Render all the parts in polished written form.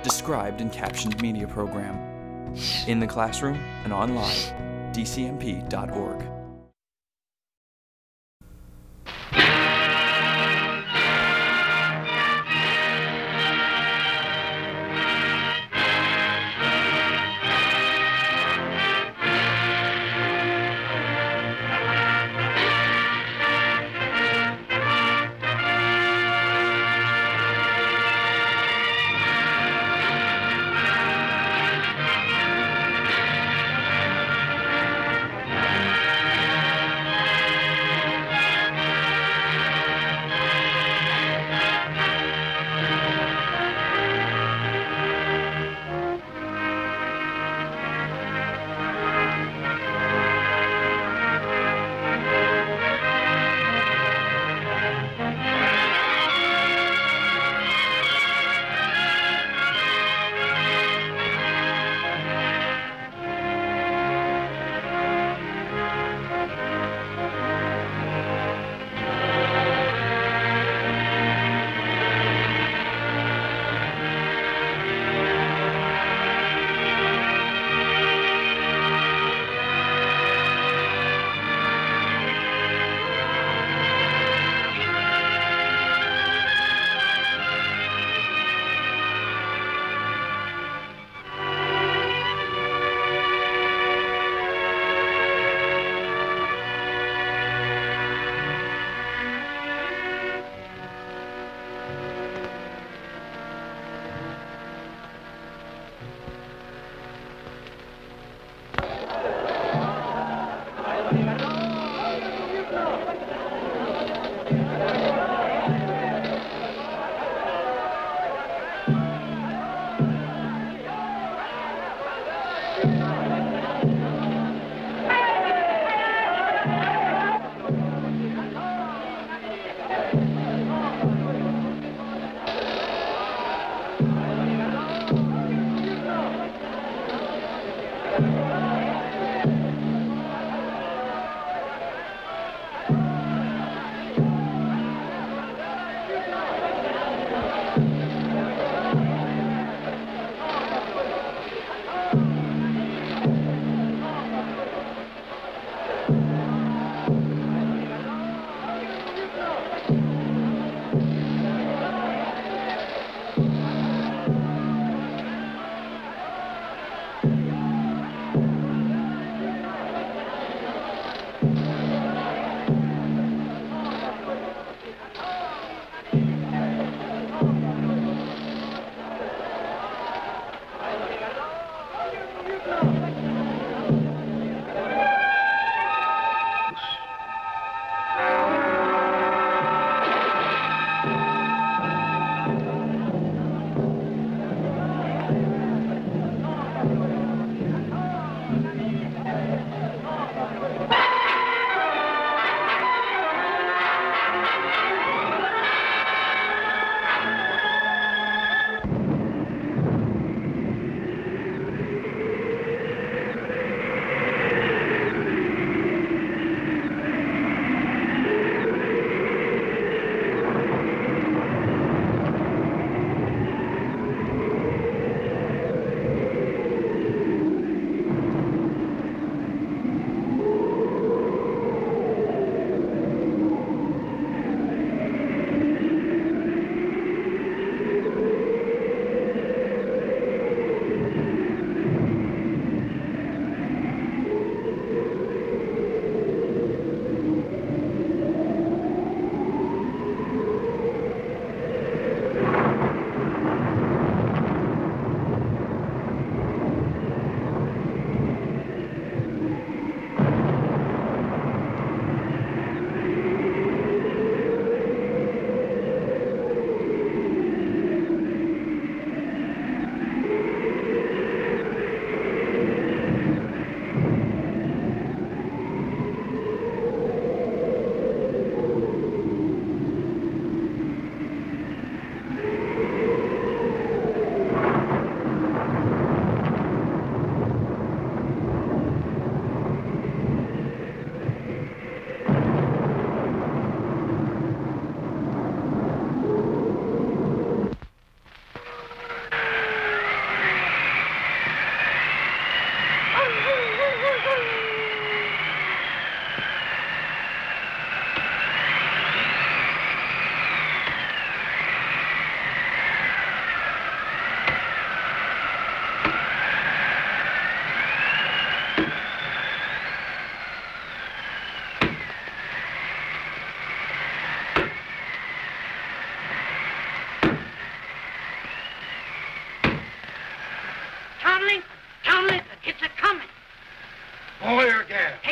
described in captioned media program. In the classroom and online, dcmp.org.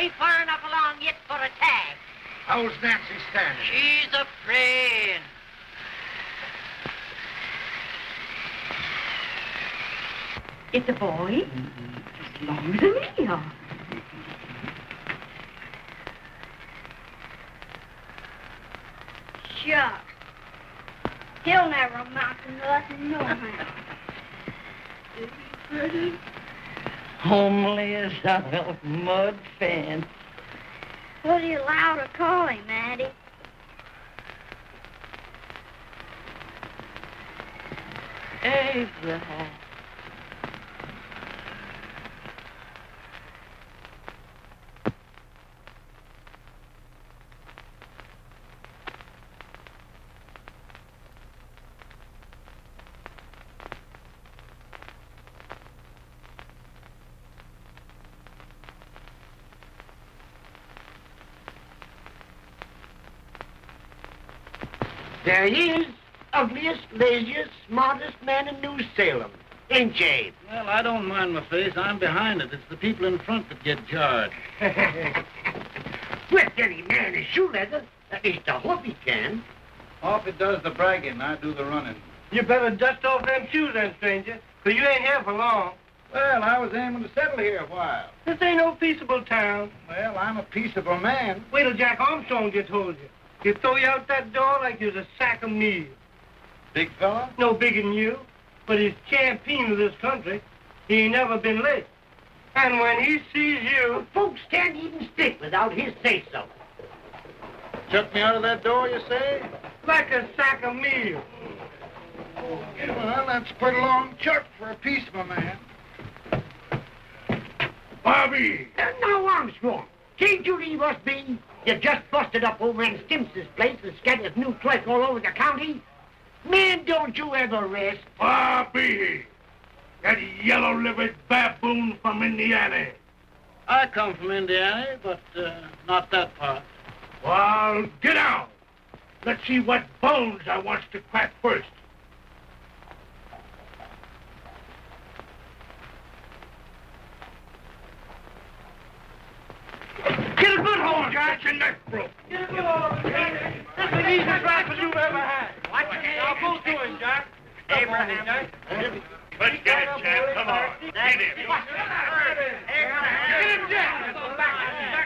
ain't far enough along yet for a tag. How's Nancy standing? She's a praying. It's a boy as long as me are. Shucks. He'll never amount to nothing, no how. Is he pretty? Homely as a mud fence. What do you allow to call him, Addie? Abraham. There he is, ugliest, laziest, smartest man in New Salem. Ain't you, Abe? Well, I don't mind my face. I'm behind it. It's the people in front that get jarred. With any man in shoe leather, at least I hope he can. Off it does the bragging. I do the running. You better dust off them shoes then, stranger, 'cause you ain't here for long. Well, I was aiming to settle here a while. This ain't no peaceable town. Well, I'm a peaceable man. Wait till Jack Armstrong gets hold of you. He'll throw you out that door like you was a sack of meal. Big fella? No bigger than you, but he's champion of this country. He ain't never been late. And when he sees you... Folks can't even stick without his say-so. Chuck me out of that door, you say? like a sack of meal. Well, that's a pretty long chuck for a peaceful man. Bobby! Now, Armstrong, can't you leave us be? You just busted up over in Stimpson's place and scattered new clerk all over the county. Man, don't you ever rest. Bobby! That yellow-livered baboon from Indiana. I come from Indiana, but not that part. Well, get down. Let's see what bones I wants to crack first. Get a good hold, Jack. Get your neck broke. Get a good hold, Jack. That's the easiest rifle you've ever had. Watch it. Now, both to him, Jack. Abraham. Jack. Let's get it, Jack. Come on. Get him. Get him, Jack.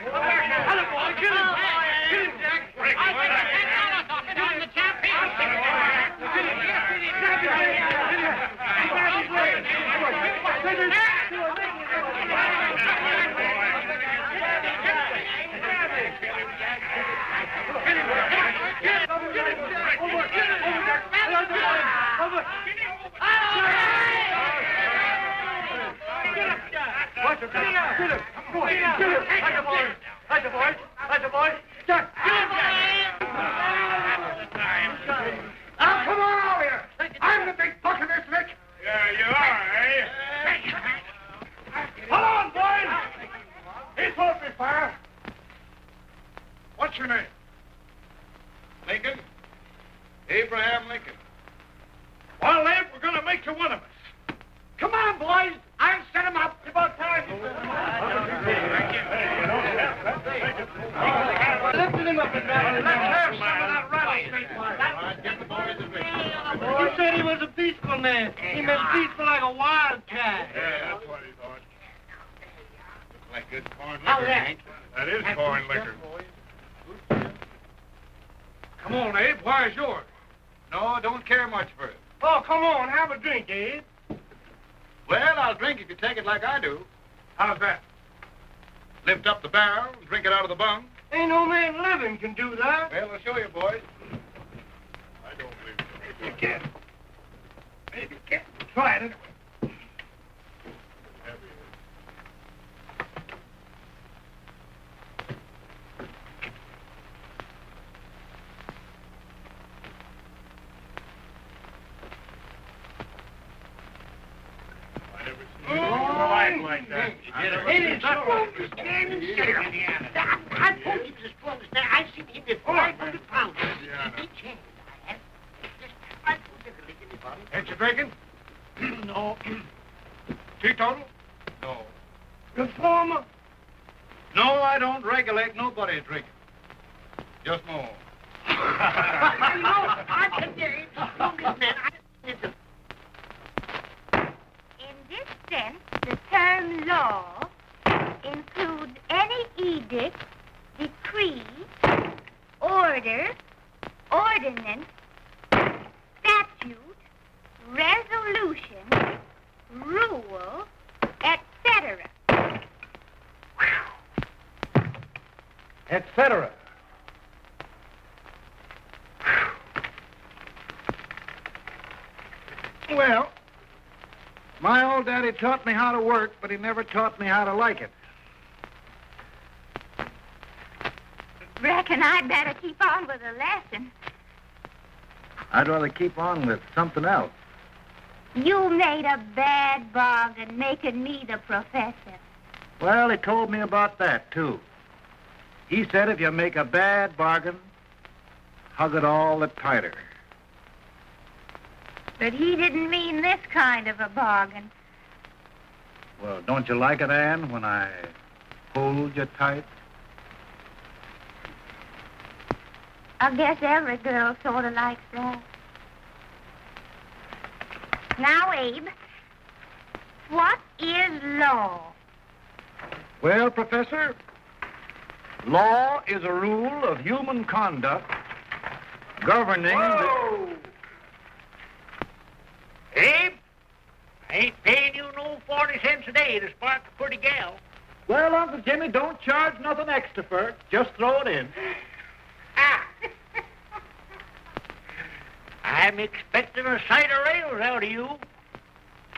Hello, boy. Get him. Get him, Jack. Come on out here. I'm the big buck of this lick. Yeah, you are, eh? Hold on, boys. He's supposed to be fire. What's your name? Lincoln? Abraham Lincoln. Well, Abe, we're going to make you one of us. Come on, boys. I'll set him up. It's about time. Lifted him up and down. Let's have some of that rattlesnake. He said he was a peaceful man. He meant peaceful like a wildcat. Yeah, that's what he thought. Looks like good corn How's liquor, that? Hank. That is corn liquor. Come on, Abe. Where's yours? No, don't care much for it. Oh, come on. Have a drink, Abe. Well, I'll drink if you take it like I do. How's that? Lift up the barrel and drink it out of the bung. Ain't no man living can do that. Well, I'll show you, boys. I don't believe it. You can. Maybe you can. Try it anyway. Like that. It is the strongest man in Indiana. I told you he was the strongest man. I've seen him lift 500 pounds. Each hand I have. Just I don't think of anybody. Ain't you drinking? No. Teetotal? No. Reformer? No, I don't regulate nobody drinking. Just more. I can get it. In this sense, the term law includes any edict, decree, order, ordinance, statute, resolution, rule, etc. Etc. Well, my old daddy taught me how to work, but he never taught me how to like it. Reckon I'd better keep on with the lesson. I'd rather keep on with something else. You made a bad bargain making me the professor. Well, he told me about that, too. He said if you make a bad bargain, hug it all the tighter. But he didn't mean this kind of a bargain. Well, don't you like it, Anne, when I hold you tight? I guess every girl sort of likes that. Now, Abe, what is law? Well, Professor, law is a rule of human conduct governing Whoa! Abe, I ain't paying you no 40 cents a day to spark a pretty gal. Well, Uncle Jimmy, don't charge nothing extra for it. Just throw it in. Ah. I'm expecting a sight of rails out of you.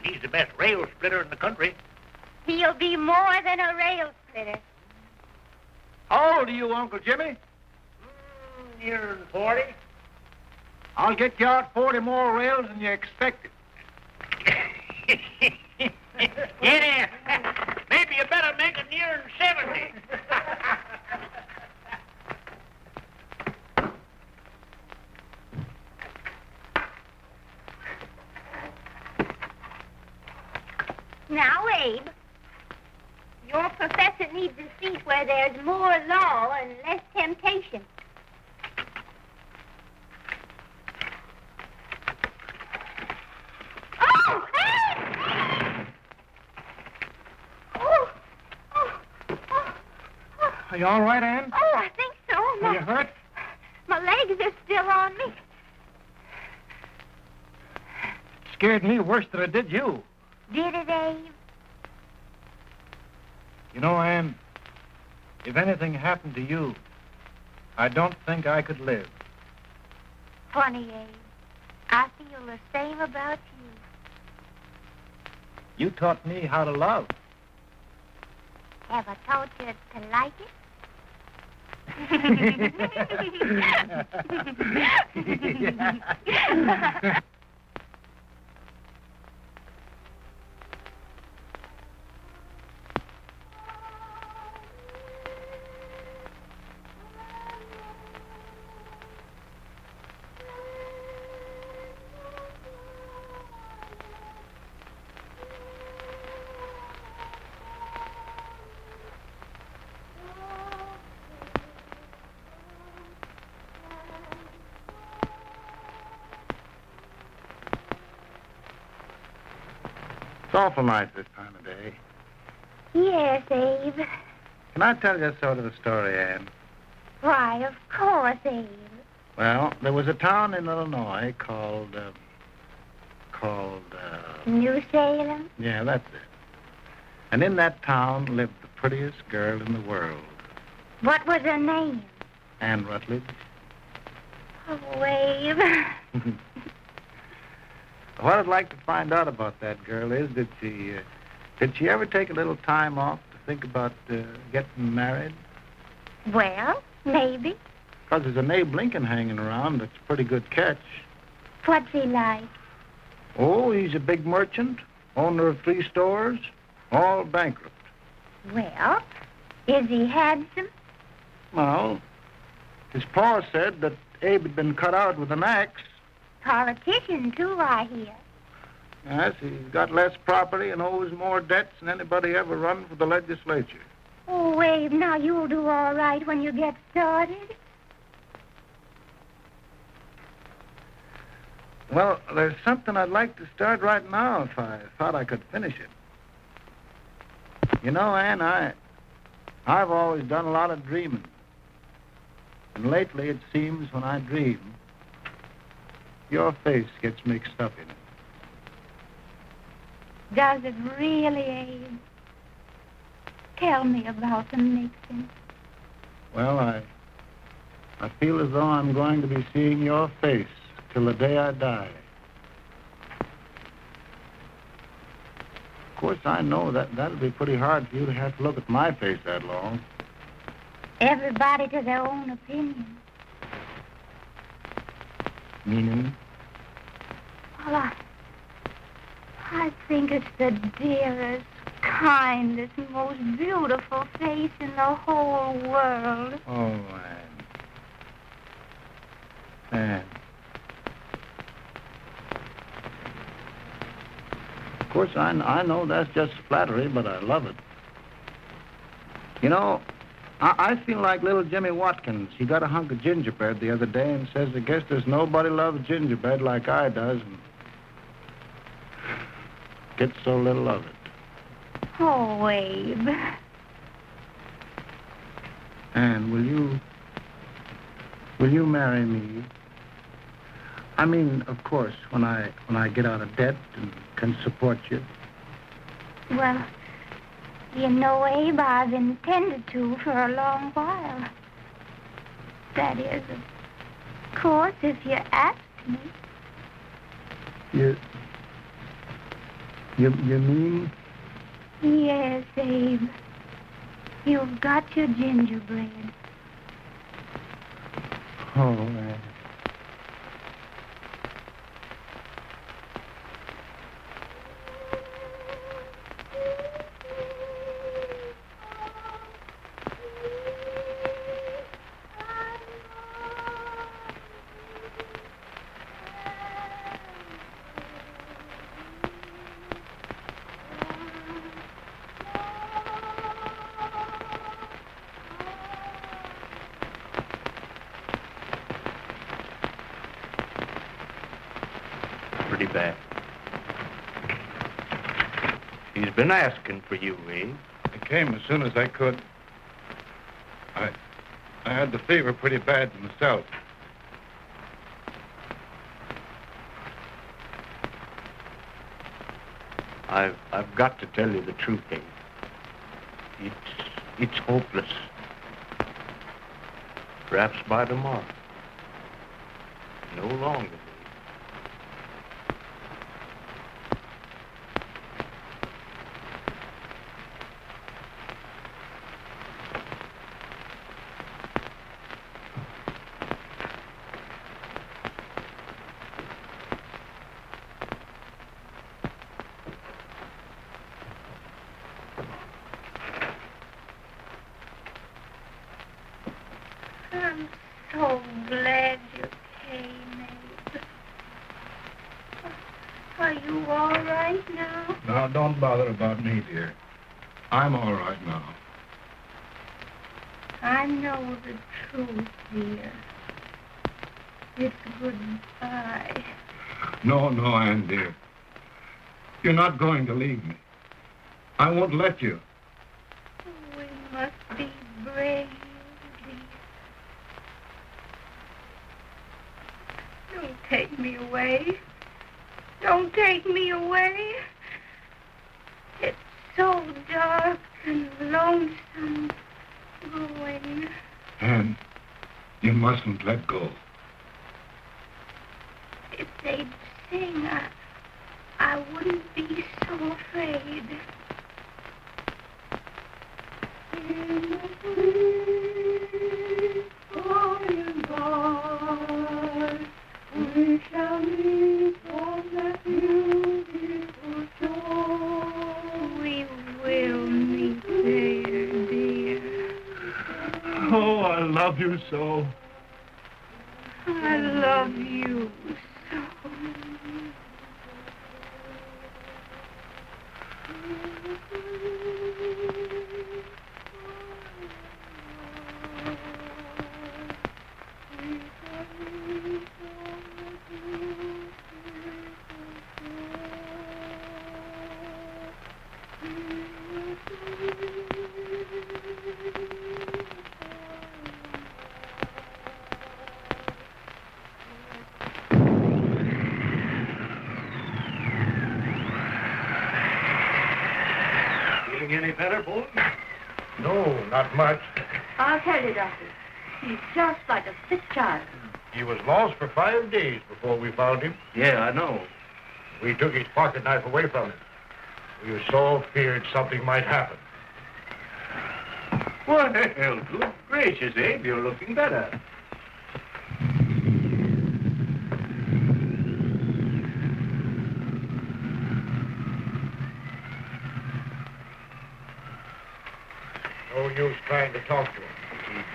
He's the best rail splitter in the country. He'll be more than a rail splitter. How old are you, Uncle Jimmy? Nearer than 40. I'll get you out 40 more rails than you expected. Yeah, maybe you better make it nearer than 70. Now, Abe, your professor needs a seat where there's more law and less temptation. Oh, hey! Are you all right, Anne? Oh, I think so. Are you hurt? My legs are still on me. Scared me worse than it did you. Did it, Abe? You know, Anne, if anything happened to you, I don't think I could live. Funny, Abe. I feel the same about you. You taught me how to love. Have I taught you to like it? It's awful nice this time of day. Yes, Abe. Can I tell you sort of a story, Anne? Why, of course, Abe. Well, there was a town in Illinois called... New Salem? Yeah, that's it. And in that town lived the prettiest girl in the world. What was her name? Anne Rutledge. Oh, Abe. What I'd like to find out about that girl is, did she ever take a little time off to think about getting married? Well, maybe. Because there's an Abe Lincoln hanging around that's a pretty good catch. What's he like? Oh, he's a big merchant, owner of 3 stores, all bankrupt. Well, is he handsome? Well, his pa said that Abe had been cut out with an axe. Politician, too, I hear. Yes, he's got less property and owes more debts than anybody ever run for the legislature. Oh, Oh, Abe, now you'll do all right when you get started. Well, there's something I'd like to start right now if I thought I could finish it. You know, Ann, I've always done a lot of dreaming. And lately, it seems when I dream, your face gets mixed up in it. Does it really, Abe? Tell me about the mixing. Well, I feel as though I'm going to be seeing your face till the day I die. Of course, I know that'll be pretty hard for you to have to look at my face that long. Everybody to their own opinion. Meaning? Well, I think it's the dearest, kindest, most beautiful face in the whole world. Oh, Ann. Of course, I know that's just flattery, but I love it. You know, I feel like little Jimmy Watkins. He got a hunk of gingerbread the other day and says, I guess there's nobody loves gingerbread like I does, and gets so little of it. Oh, Abe. Ann, will you marry me? I mean, of course, when I get out of debt and can support you. Well, you know, Abe, I've intended to for a long while. That is, of course, if you ask me. You mean? Yes, Abe. You've got your gingerbread. Oh, man. Pretty bad. He's been asking for you, eh? I came as soon as I could. I had the fever pretty bad myself. I've got to tell you the truth, eh? It's hopeless. Perhaps by tomorrow. No longer. I'm so glad you came, Abe. Are you all right now? Now, don't bother about me, dear. I'm all right now. I know the truth, dear. It's goodbye. No, Ann, dear. You're not going to leave me. I won't let you. We must be brave, dear. Don't take me away. Don't take me away. It's so dark and lonesome going. Ann, you mustn't let go. If they'd sing, I wouldn't be so afraid. In the sweet by and by, we shall meet on that beautiful shore. We will meet there, dear. Oh, I love you so. I love you so. Any better, boy? No, not much. I'll tell you, Doctor. He's just like a sick child. He was lost for 5 days before we found him. Yeah, I know. We took his pocket knife away from him. We were so feared something might happen. Well, good gracious, Abe, you're looking better. No use trying to talk to him.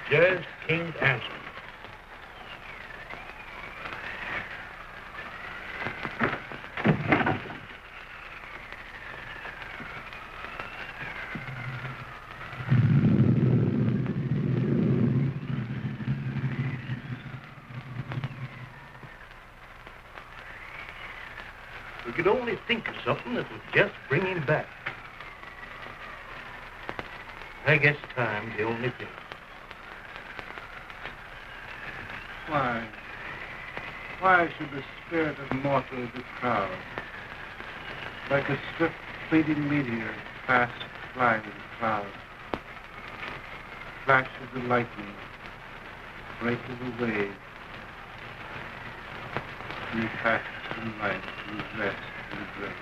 He just can't answer. We could only think of something that would just bring him back. I guess time's the only thing. Why should the spirit of mortal be proud? Like a swift fleeting meteor, fast flying in clouds. Flashes of lightning, breaks of a wave. He passes in life, lose rest and grace.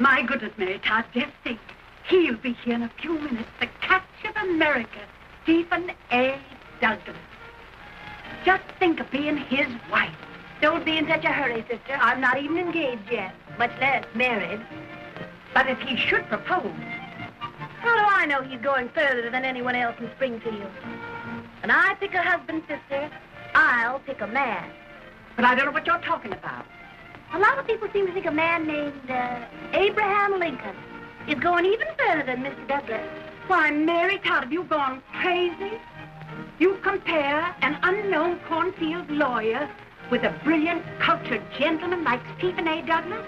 My goodness, Mary Todd, just think. He'll be here in a few minutes. The catch of America, Stephen A. Douglas. Just think of being his wife. Don't be in such a hurry, sister. I'm not even engaged yet, much less married. But if he should propose... How do I know he's going further than anyone else in Springfield? When I pick a husband, sister, I'll pick a man. But I don't know what you're talking about. A lot of people seem to think a man named Abraham Lincoln is going even further than Mr. Douglas. Why, Mary Todd, have you gone crazy? You compare an unknown cornfield lawyer with a brilliant, cultured gentleman like Stephen A. Douglas?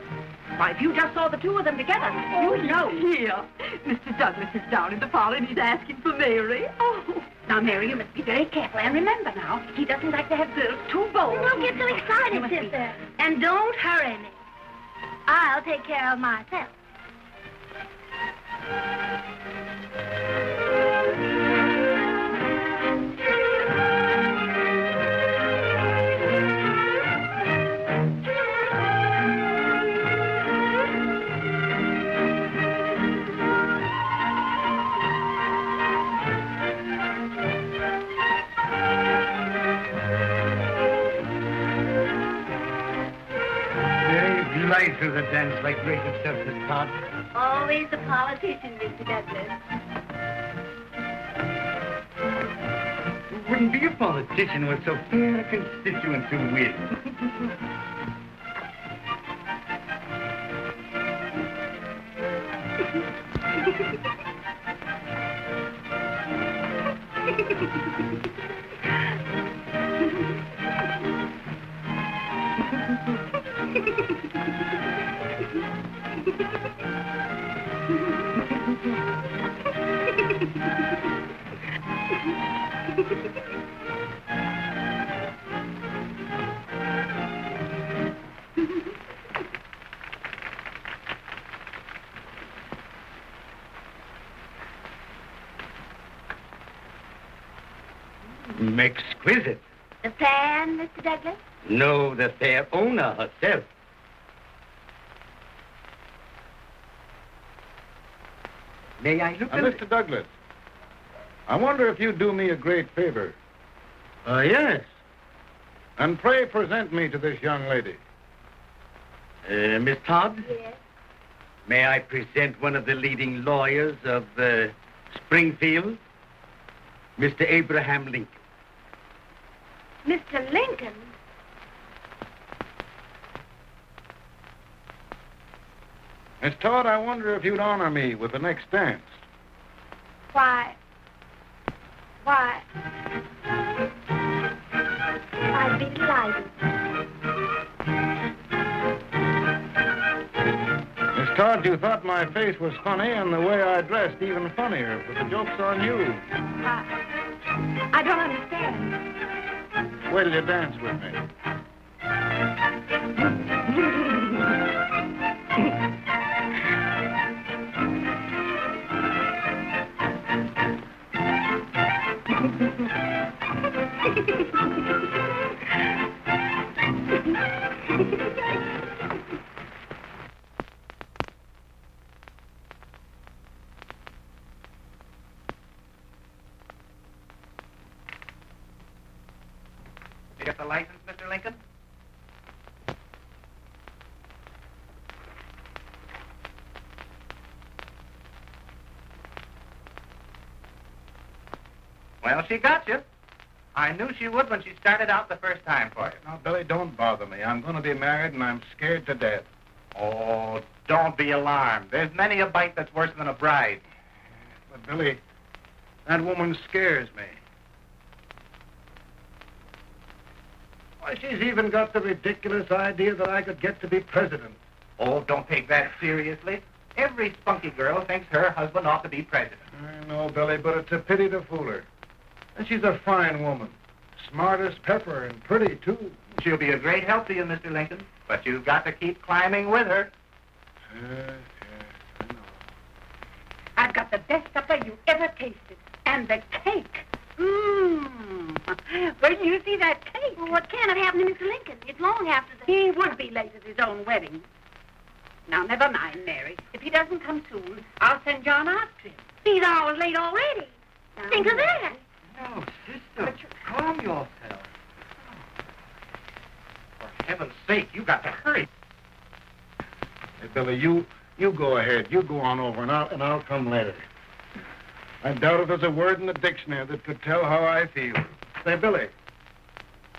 Why, if you just saw the two of them together, you'd know. Here, Mr. Douglas is down in the parlor and he's asking for Mary. Oh. Now, Mary, you must be very careful. And remember now, he doesn't like to have girls too bold. Don't get so excited, sister. And don't hurry me. I'll take care of myself. Right through the dance like great himself, Miss Todd. Always a politician, Mr. Douglas. You wouldn't be a politician with so fair a constituent to win. Exquisite. The fan, Mr. Douglas? No, the fair owner herself. May I look at it? Mr. Douglas, I wonder if you'd do me a great favor. Yes. And pray present me to this young lady. Miss Todd? Yes. May I present one of the leading lawyers of Springfield, Mr. Abraham Lincoln. Mr. Lincoln? Miss Todd, I wonder if you'd honor me with the next dance. Why, I'd be delighted. Miss Todd, you thought my face was funny and the way I dressed even funnier, but the joke's on you. I don't understand. Wait till you dance with me. You get the license, Mr. Lincoln? Well, she got you. I knew she would when she started out the first time for you. Now, Billy, don't bother me. I'm going to be married, and I'm scared to death. Oh, don't be alarmed. There's many a bite that's worse than a bride. But, Billy, that woman scares me. Why, she's even got the ridiculous idea that I could get to be president. Oh, don't take that seriously. Every spunky girl thinks her husband ought to be president. I know, Billy, but it's a pity to fool her. And she's a fine woman. Smart as pepper and pretty, too. She'll be a great help to you, Mr. Lincoln. But you've got to keep climbing with her. Yes, I know. I've got the best supper you ever tasted. And the cake. Mmm. Where do you see that cake? Well, what can have happened to Mr. Lincoln? It's long after the... He would be late at his own wedding. Now, never mind, Mary. If he doesn't come soon, I'll send John after him. He's hours late already. Now, Think of that. No, sister, calm yourself. For heaven's sake, you got to hurry. Hey, Billy, you go ahead. You go on over, and I'll come later. I doubt if there's a word in the dictionary that could tell how I feel. Say, Billy,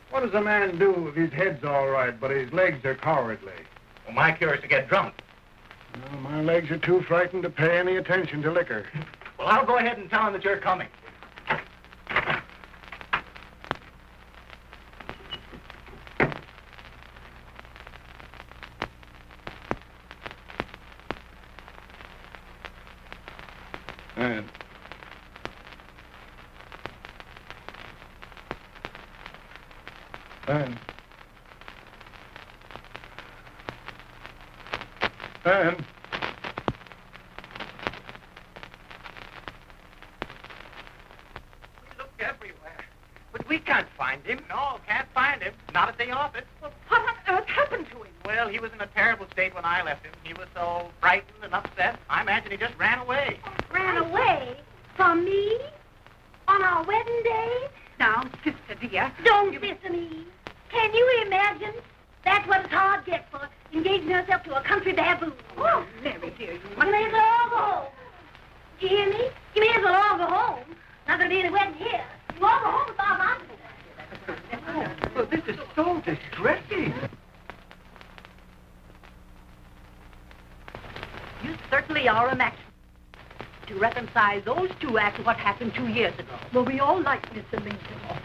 what does a man do if his head's all right, but his legs are cowardly? Well, my cure is to get drunk. No, my legs are too frightened to pay any attention to liquor. Well, I'll go ahead and tell him that you're coming. And We looked everywhere, but we can't find him. No, can't find him. Not at the office. Well, what on earth happened to him? Well, he was in a terrible state when I left him. He was so frightened and upset. I imagine he just ran away. Ran away? From me? On our wedding day? Now, sister dear. Don't sister me. Can you imagine? That's what it's hard get for, engaging herself to a country baboon. Oh, Mary dear, you You may as well all go home. Do you hear me? You may as well all go home. Not gonna be any wedding here. You all go home without answering. Well, this is so distressing. You certainly are a match to reconcile those two after what happened 2 years ago. Well, we all like Mr. Lincoln,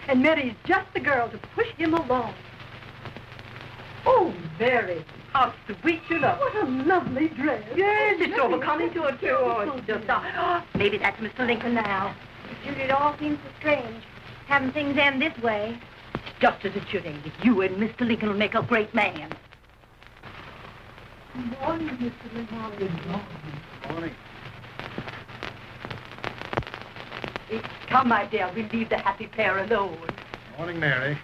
and Mary's just the girl to push him along. Oh, Mary, how sweet you look. What a lovely dress. Yes, it's overcoming to it, too. Oh, it's just... maybe that's Mr. Lincoln now. Judy, it all seems so strange, having things end this way. Just as it should end. You and Mr. Lincoln will make a great man. Good morning, Mr. Lincoln. Good morning. Come, my dear, we'll leave the happy pair alone. Morning, Mary.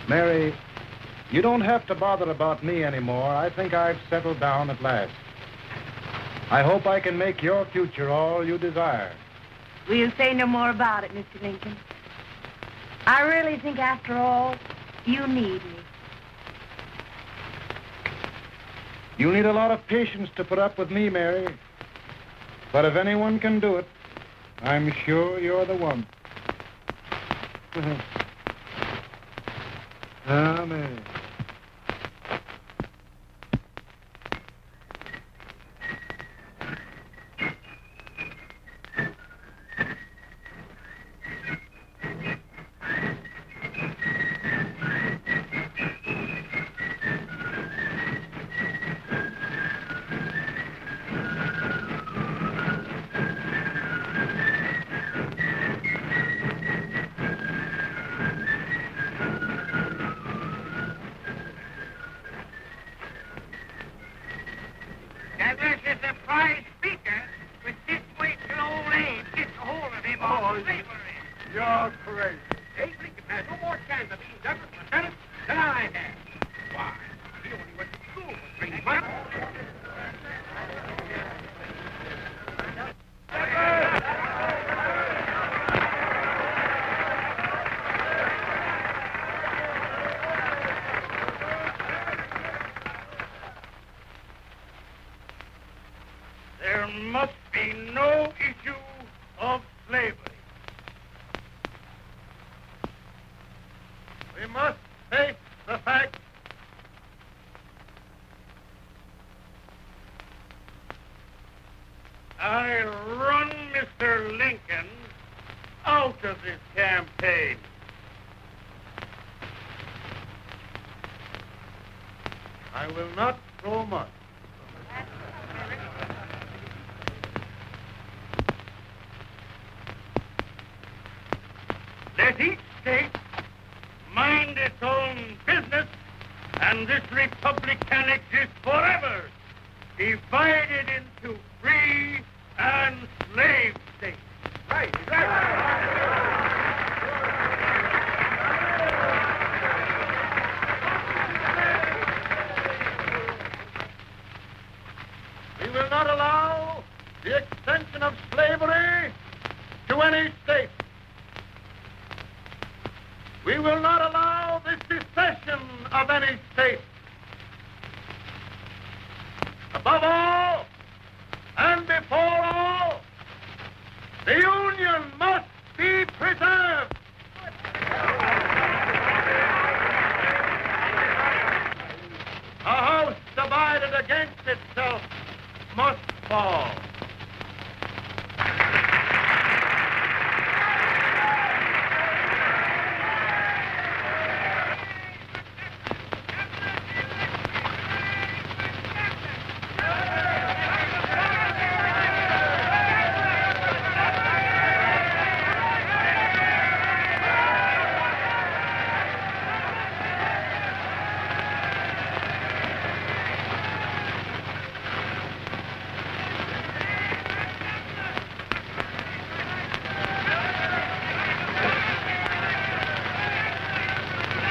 Mary, you don't have to bother about me anymore. I think I've settled down at last. I hope I can make your future all you desire. We'll say no more about it, Mr. Lincoln. I really think, after all, you need me. You need a lot of patience to put up with me, Mary. But if anyone can do it, I'm sure you're the one. Mary. There must be no issue of slavery. We must face the fact I run Mr. Lincoln out of this campaign. I will not throw much. Let each state mind its own business, and this republic can exist forever, divided into free and slave states. Right. We will not allow the extension of slavery to any state. We will not allow the secession of any state. Above all, and before all, the Union must be preserved.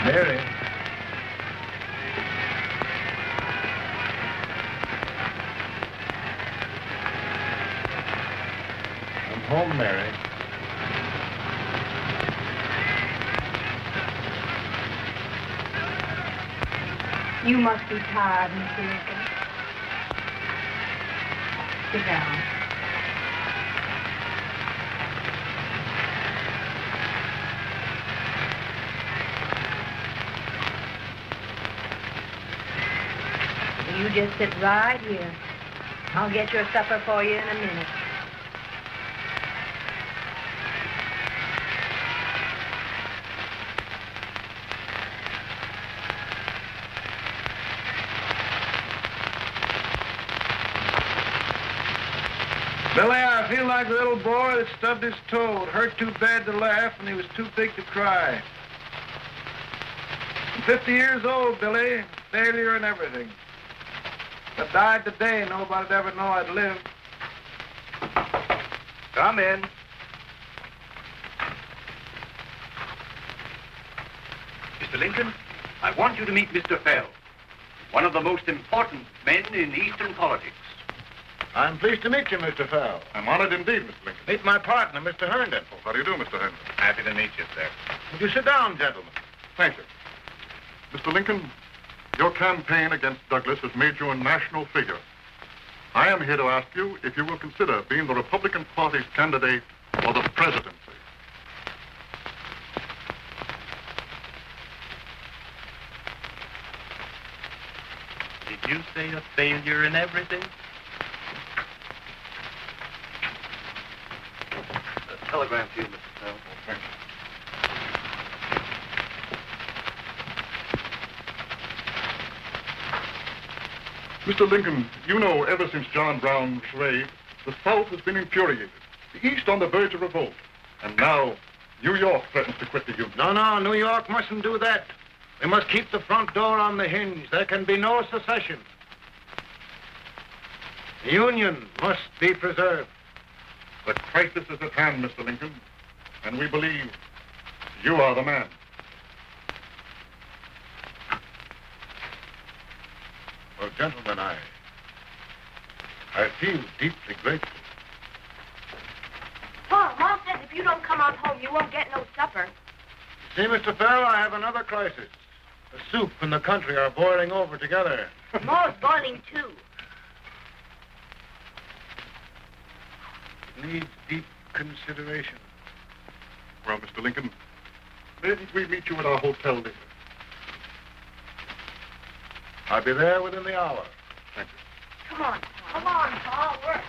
Mary. I'm home, Mary. You must be tired, Mr. Lincoln. Sit down. You just sit right here. I'll get your supper for you in a minute. Billy, I feel like a little boy that stubbed his toe. It hurt too bad to laugh, and he was too big to cry. I'm 50 years old, Billy. Failure and everything. If I died today, nobody'd ever know I'd lived. Come in. Mr. Lincoln, I want you to meet Mr. Fell, one of the most important men in Eastern politics. I'm pleased to meet you, Mr. Fell. I'm honored indeed, Mr. Lincoln. Meet my partner, Mr. Herndon. Oh, how do you do, Mr. Henry? Happy to meet you, sir. Would you sit down, gentlemen? Thank you. Mr. Lincoln, your campaign against Douglas has made you a national figure. I am here to ask you if you will consider being the Republican Party's candidate for the presidency. Did you say a failure in everything? A telegram to you, Mr. Fell. Thank you. Mr. Lincoln, you know ever since John Brown was raised, the South has been infuriated, the East on the verge of revolt, and now New York threatens to quit the Union. No, New York mustn't do that. We must keep the front door on the hinge. There can be no secession. The Union must be preserved. The crisis is at hand, Mr. Lincoln, and we believe you are the man. Well, gentlemen, I feel deeply grateful. Paul, Mom says if you don't come on home, you won't get no supper. See, Mr. Fell, I have another crisis. The soup and the country are boiling over together. More's boiling, too. It needs deep consideration. Well, Mr. Lincoln, didn't we meet you at our hotel later? I'll be there within the hour. Thank you. Come on, Paul. Work.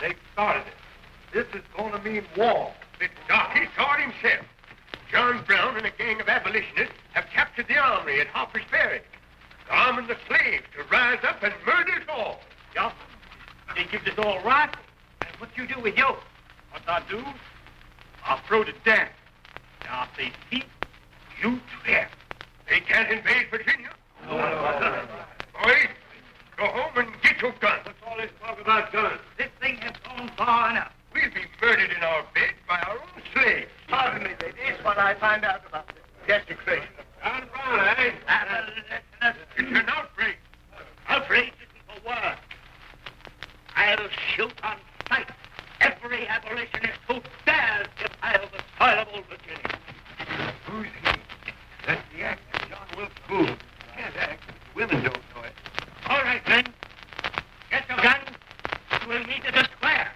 They started it. This is going to mean war. The darky saw it himself. John Brown and a gang of abolitionists have captured the armory at Harper's Ferry, arming the slaves to rise up and murder us all. Yeah. They give us all right. And what you do with you? What I do? I'll throw the down. Now I say, see, you swear. They can't invade Virginia. Boys, go home and get your guns. What's all this talk about guns? This thing has gone far enough. We'll be murdered in our bed by our own slaves. Pardon me, ladies, what I find out about this desecration of John Brown, eh? It's an outrage. Outrage isn't the word. I'll shoot on sight every abolitionist who dares defile the soil of old Virginia. Who's he? That's the actor, John Wilkes Booth. Can't act. Women don't know it. All right, men. Get your guns. We'll meet at the square.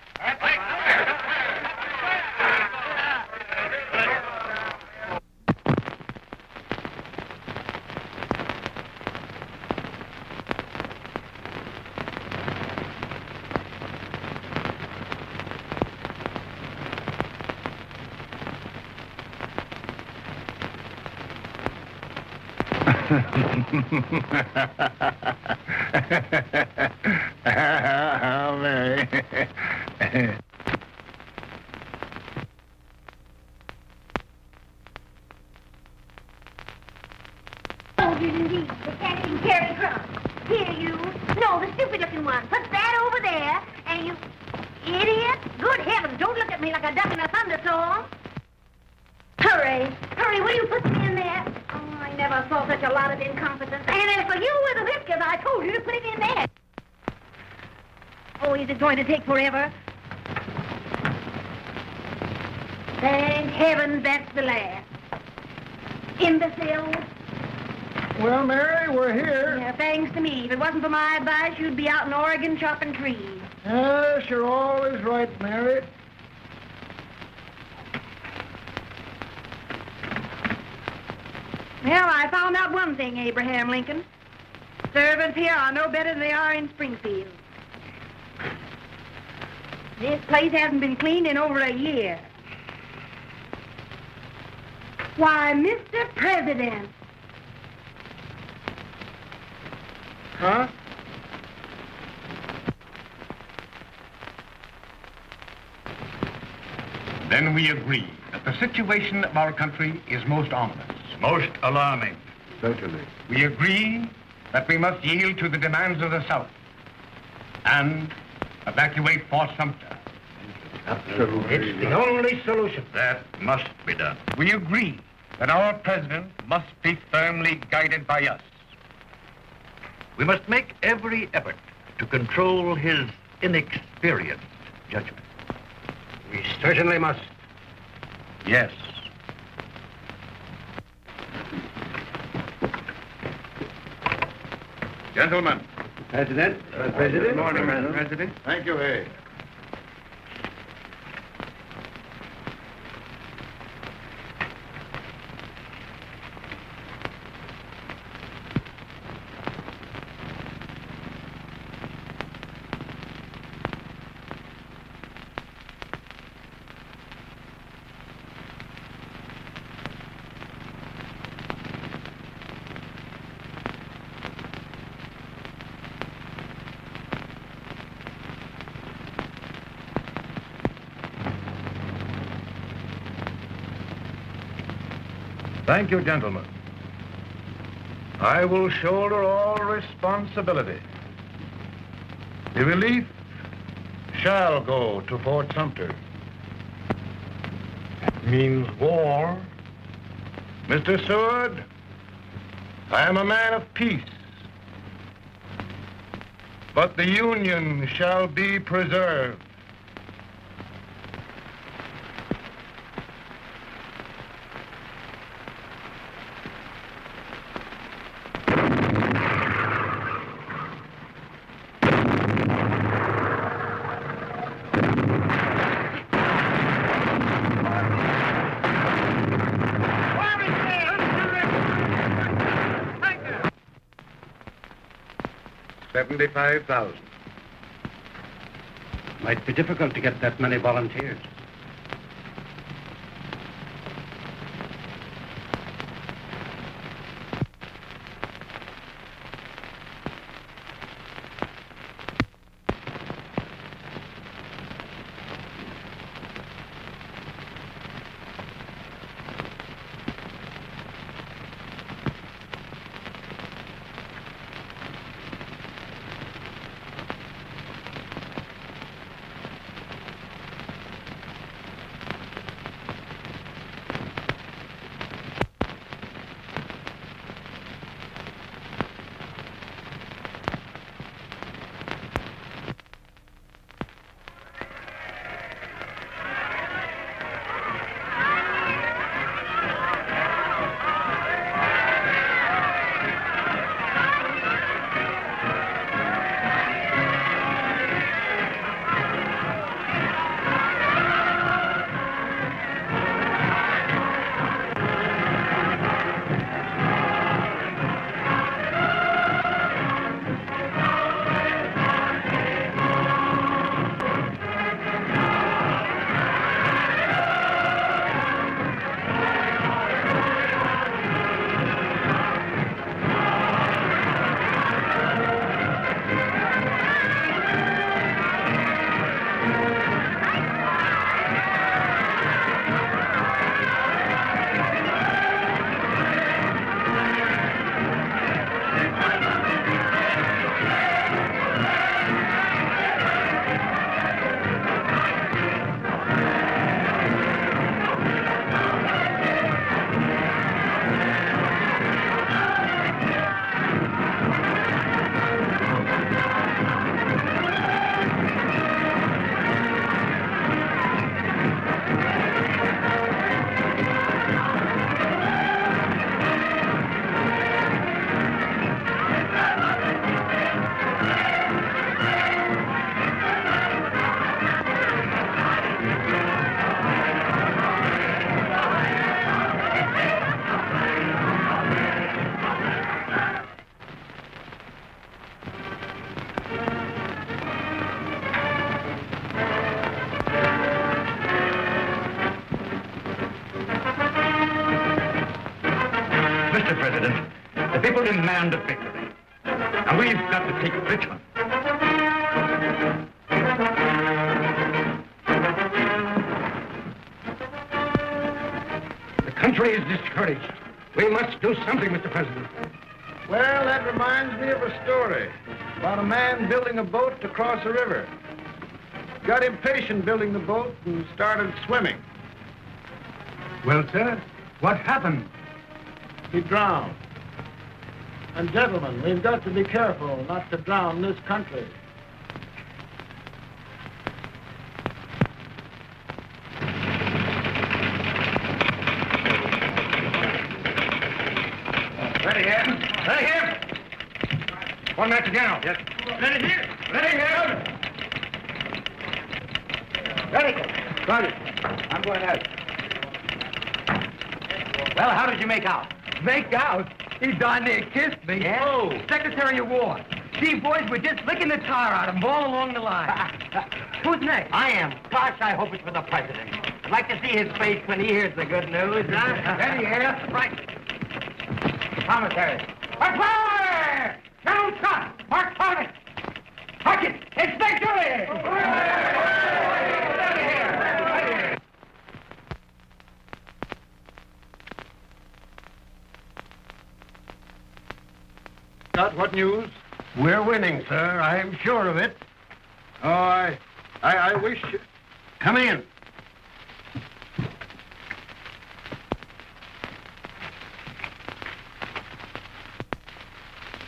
How Mary. me. The catching Terry Crump. Here, you. No, the stupid-looking one. Put that over there, and you... Idiot. Good heavens, don't look at me like a duck in a thunderstorm. Hurry. Hurry, will you put me in there? Oh, I never saw such a lot of incompetence. And as for you with the whiskers, I told you to put it in there. Oh, is it going to take forever? Thank heavens that's the last. Imbecile. Well, Mary, we're here. Yeah, thanks to me. If it wasn't for my advice, you'd be out in Oregon chopping trees. Yes, you're always right, Mary. Well, I found out one thing, Abraham Lincoln. Servants here are no better than they are in Springfield. This place hasn't been cleaned in over a year. Why, Mr. President. Huh? Then we agree that the situation of our country is most ominous, most alarming. Certainly. We agree that we must yield to the demands of the South and evacuate Fort Sumter. Absolutely. It's the only solution. That must be done. We agree that our president must be firmly guided by us. We must make every effort to control his inexperienced judgment. We certainly must. Yes. Gentlemen. President. Good morning, Mr. President. Thank you, Hay. Thank you, gentlemen. I will shoulder all responsibility. The relief shall go to Fort Sumter. That means war. Mr. Seward, I am a man of peace. But the Union shall be preserved. $75,000. Might be difficult to get that many volunteers. Mr. President, the people demand a victory. And we've got to take Richmond. The country is discouraged. We must do something, Mr. President. Well, that reminds me of a story about a man building a boat to cross a river. Got impatient building the boat and started swimming. Well, sir, what happened? He drowned. And gentlemen, we've got to be careful not to drown this country. Ready here. Ready here. One match again. Yes. Ready here. Ready here. Ready. Ready. I'm going out. Well, how did you make out? Make out? He darn near kissed me. Yeah? Oh, Secretary of War. See, boys, we're just licking the tar out of him all along the line. Who's next? I am. Gosh, I hope it's for the president. I'd like to see his face when he hears the good news, huh? Ready here. Right. Commissary. Fire! General Scott! Mark Target! Target! It's victory! Scott, what news? We're winning, sir. I'm sure of it. Oh, I wish... Come in.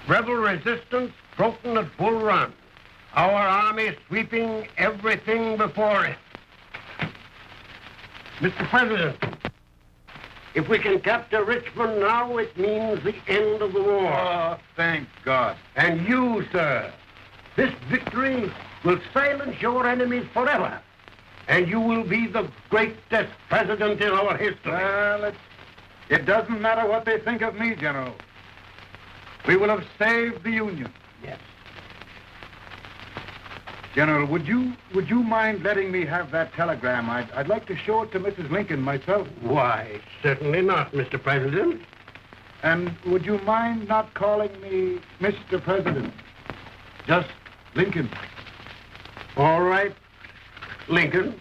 Rebel resistance broken at Bull Run. Our army sweeping everything before it. Mr. President, if we can capture Richmond now, it means the end of the war. Oh, thank God. And you, sir, this victory will silence your enemies forever. And you will be the greatest president in our history. Well, it doesn't matter what they think of me, General. We will have saved the Union. Yes. General, would you mind letting me have that telegram? I'd like to show it to Mrs. Lincoln myself. Why, certainly not, Mr. President. And would you mind not calling me Mr. President? Just Lincoln. All right, Lincoln.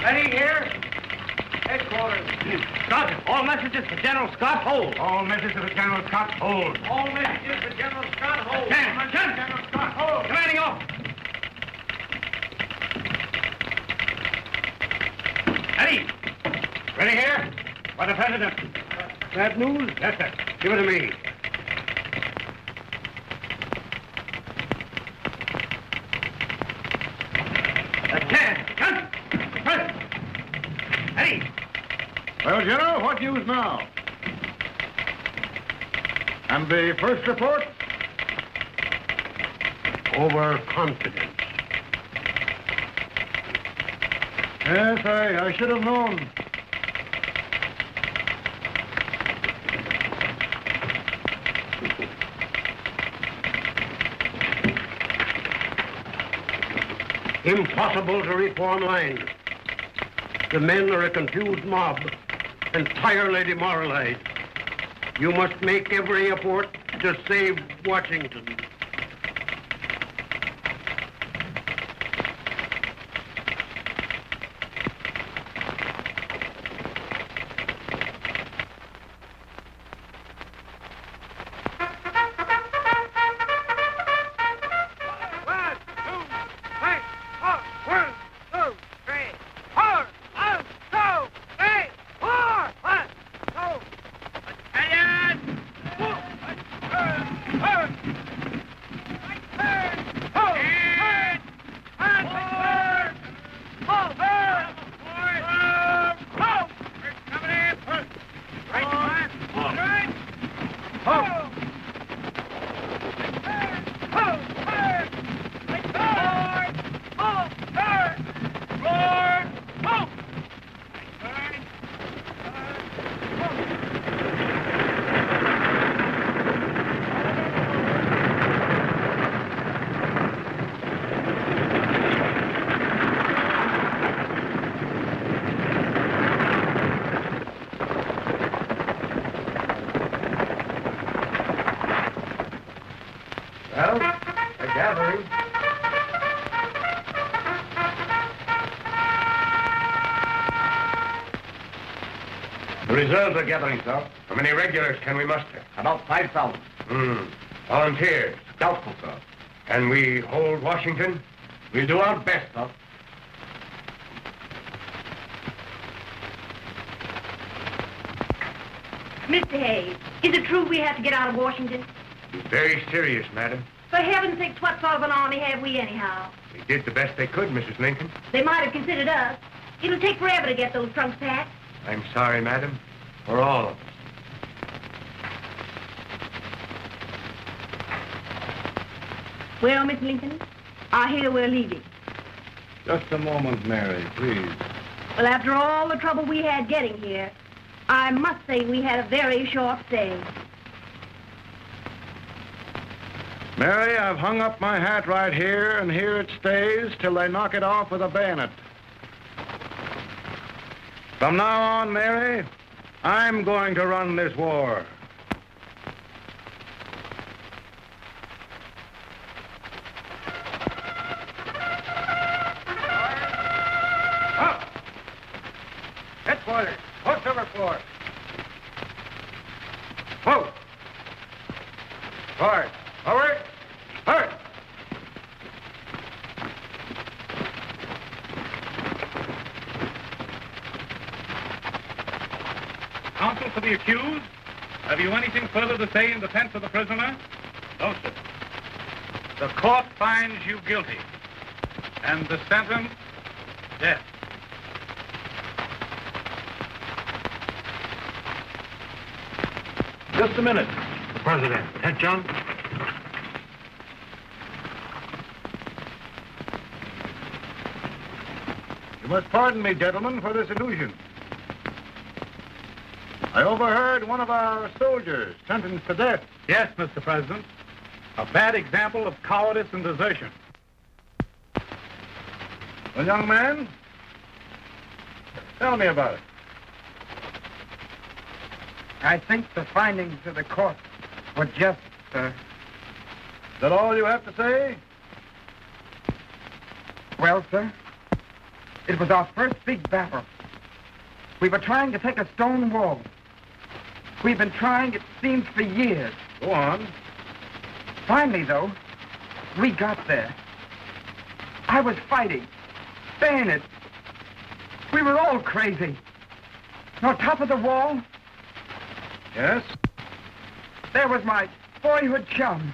Ready here. Headquarters. Sergeant, all messages for General Scott, hold. All messages for General Scott, hold. All messages for General Scott, hold. Attention, General Scott, hold. Commanding off. Ready. Ready here? For the President. Bad news? Yes, sir. Give it to me. Attention. President. Ready. Well, General, what news now? And the first report? Overconfidence. Yes, I should have known. Impossible to reform lines. The men are a confused mob, entirely demoralized. You must make every effort to save Washington. reserves are gathering, sir. How many regulars can we muster? About 5,000. Volunteers? Doubtful, sir. Can we hold Washington? We'll do our best, sir. Mr. Hayes, is it true we have to get out of Washington? It's very serious, madam. For heaven's sakes, what sort of an army have we anyhow? They did the best they could, Mrs. Lincoln. They might have considered us. It'll take forever to get those trunks packed. I'm sorry, madam, for all of us. Well, Miss Lincoln, I hear we're leaving. Just a moment, Mary, please. Well, after all the trouble we had getting here, I must say we had a very short stay. Mary, I've hung up my hat right here, and here it stays till they knock it off with a bayonet. From now on, Mary, I'm going to run this war. Up! Headquarters, post over 4. Move! Forward! Forward! Forward! Counsel for the accused, have you anything further to say in defense of the prisoner? No, sir. The court finds you guilty, and the sentence, death. Just a minute. The President. Attention. You must pardon me, gentlemen, for this illusion. I overheard one of our soldiers sentenced to death. Yes, Mr. President. A bad example of cowardice and desertion. Well, young man, tell me about it. I think the findings of the court were just, sir. Is that all you have to say? Well, sir, it was our first big battle. We were trying to take a stone wall. We've been trying, it seems, for years. Go on. Finally, though, we got there. I was fighting, bayonet. We were all crazy. On top of the wall, Yes? there was my boyhood chum,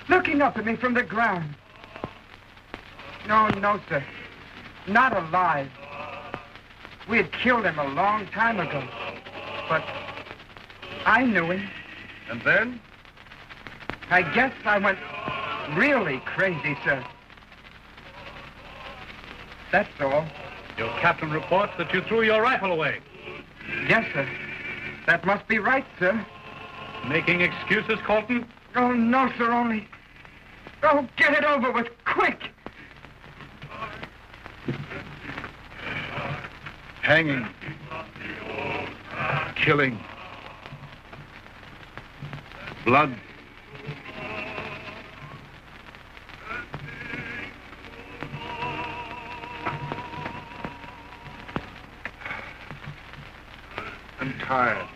looking up at me from the ground. No, sir. Not alive. We had killed him a long time ago. But I knew him. And then? I guess I went really crazy, sir. That's all. Your captain reports that you threw your rifle away. Yes, sir. That must be right, sir. Making excuses, Colton? Oh, no, sir, only... Oh, get it over with, quick! Hanging. Killing. Blood. I'm tired.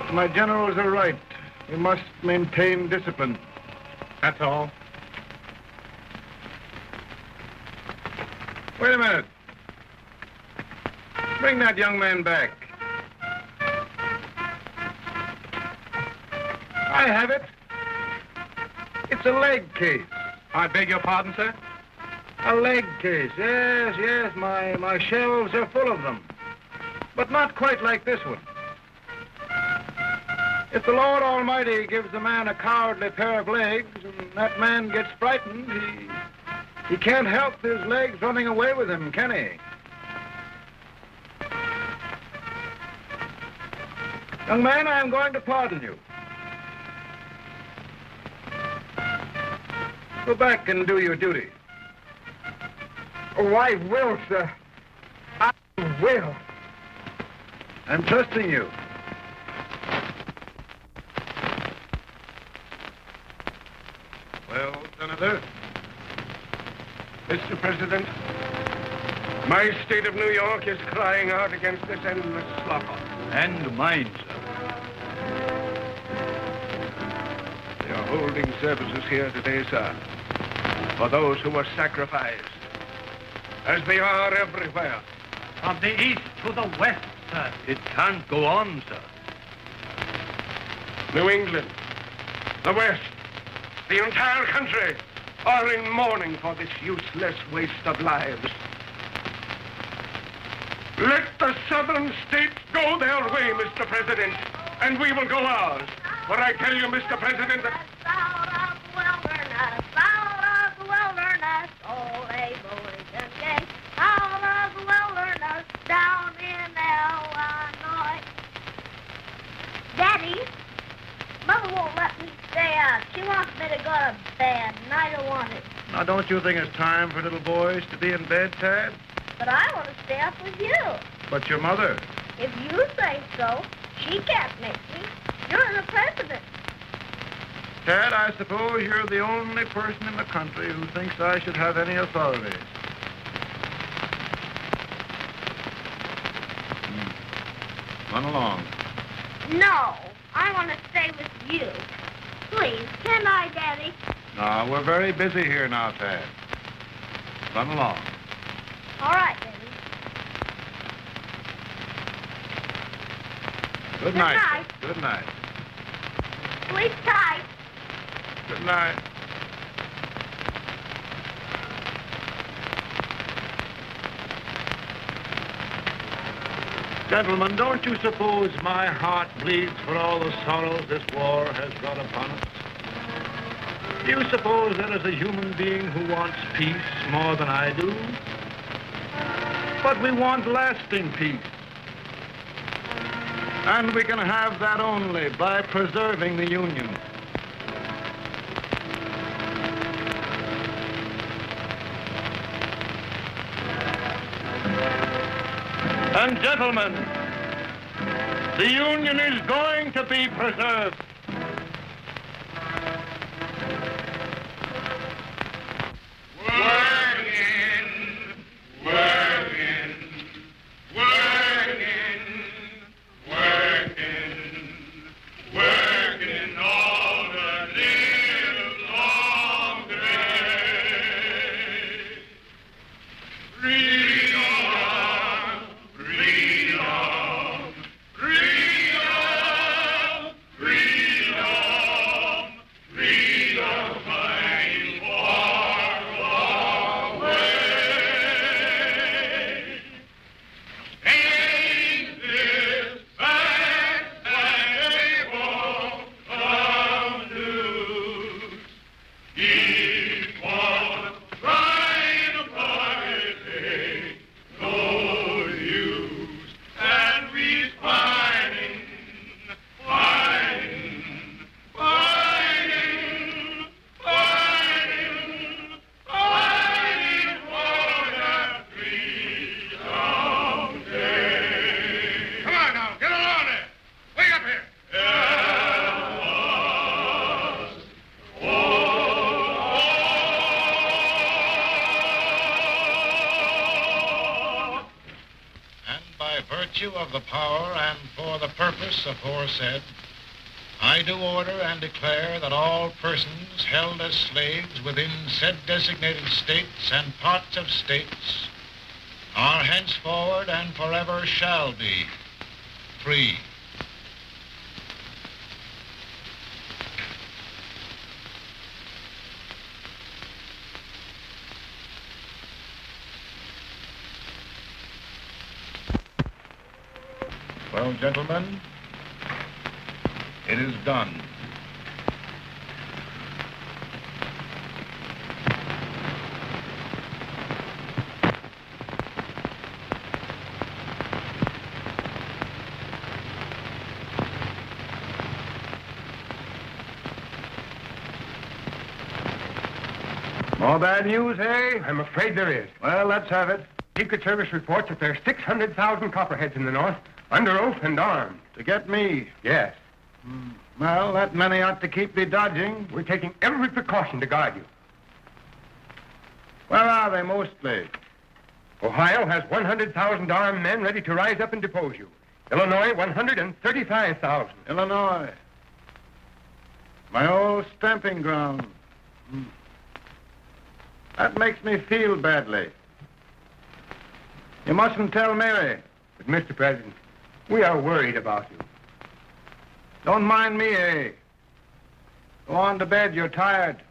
But my generals are right. We must maintain discipline. That's all. Wait a minute. Bring that young man back. I have it. It's a leg case. I beg your pardon, sir? A leg case, yes. My shelves are full of them. But not quite like this one. If the Lord Almighty gives a man a cowardly pair of legs and that man gets frightened, he can't help his legs running away with him, can he? Young man, I am going to pardon you. Go back and do your duty. Oh, I will, sir. I will. I'm trusting you. Well, Senator? Mr. President, My state of New York is crying out against this endless slaughter. And mine, sir. They are holding services here today, sir, for those who were sacrificed, as they are everywhere. From the east to the west, sir. It can't go on, sir. New England, the West, the entire country are in mourning for this useless waste of lives. Let the southern states go their way, Mr. President, and we will go ours. For I tell you, Mr. President, that... Down in Illinois. Daddy, Mother won't let me stay out. She wants me to go to bed, and I don't want it. Now, don't you think it's time for little boys to be in bed, Tad? But I want to stay up with you. But your mother? If you say so, she can't make me. You're the president. Tad, I suppose you're the only person in the country who thinks I should have any authority. Run along. No, I want to stay with you. Please, can I, Daddy? No, we're very busy here now, Tad. Run along. All right, Daddy. Good night. Good night. Sleep tight. Good night. Gentlemen, don't you suppose my heart bleeds for all the sorrows this war has brought upon us? Do you suppose there is a human being who wants peace more than I do? But we want lasting peace. And we can have that only by preserving the Union. And gentlemen, the Union is going to be preserved. Of the power and for the purpose aforesaid, I do order and declare that all persons held as slaves within said designated states and parts of states are henceforward and forever shall be free. Well, gentlemen, it is done. More bad news, eh? I'm afraid there is. Well, let's have it. Secret Service reports that there's 600,000 copperheads in the north, under oath and armed. To get me? Yes. Well, that many ought to keep me dodging. We're taking every precaution to guard you. Where are they mostly? Ohio has 100,000 armed men ready to rise up and depose you. Illinois, 135,000. Illinois. My old stamping ground. That makes me feel badly. You mustn't tell Mary. But, Mr. President, we are worried about you. Don't mind me, eh? Go on to bed. You're tired.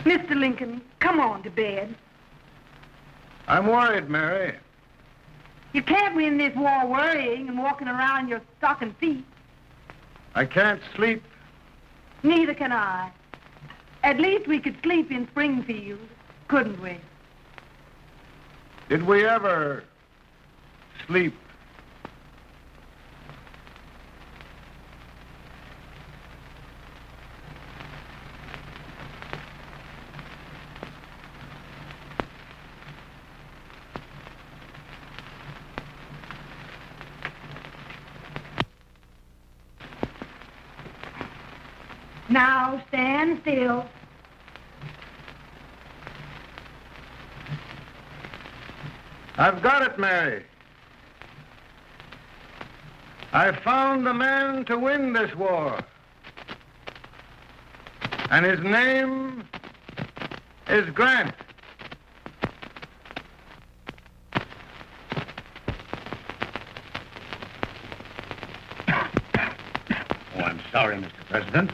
Mr. Lincoln, come on to bed. I'm worried, Mary. You can't win this war worrying and walking around in your stocking feet. I can't sleep. Neither can I. At least we could sleep in Springfield, couldn't we? Did we ever sleep? Now stand still. I've got it, Mary. I've found the man to win this war. And his name is Grant. Oh, I'm sorry, Mr. President.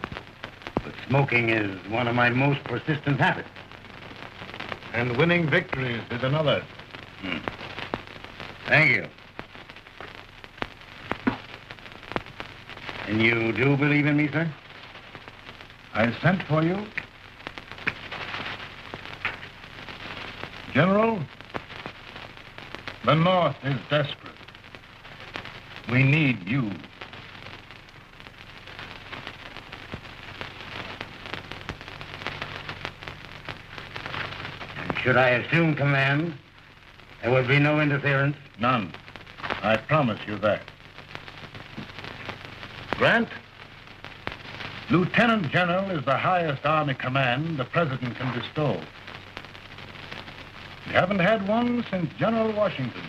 But smoking is one of my most persistent habits. And winning victories is another. Thank you. And you do believe in me, sir? I sent for you. General, the North is desperate. We need you. Should I assume command, there would be no interference? None. I promise you that. Grant, Lieutenant General is the highest army command the President can bestow. We haven't had one since General Washington.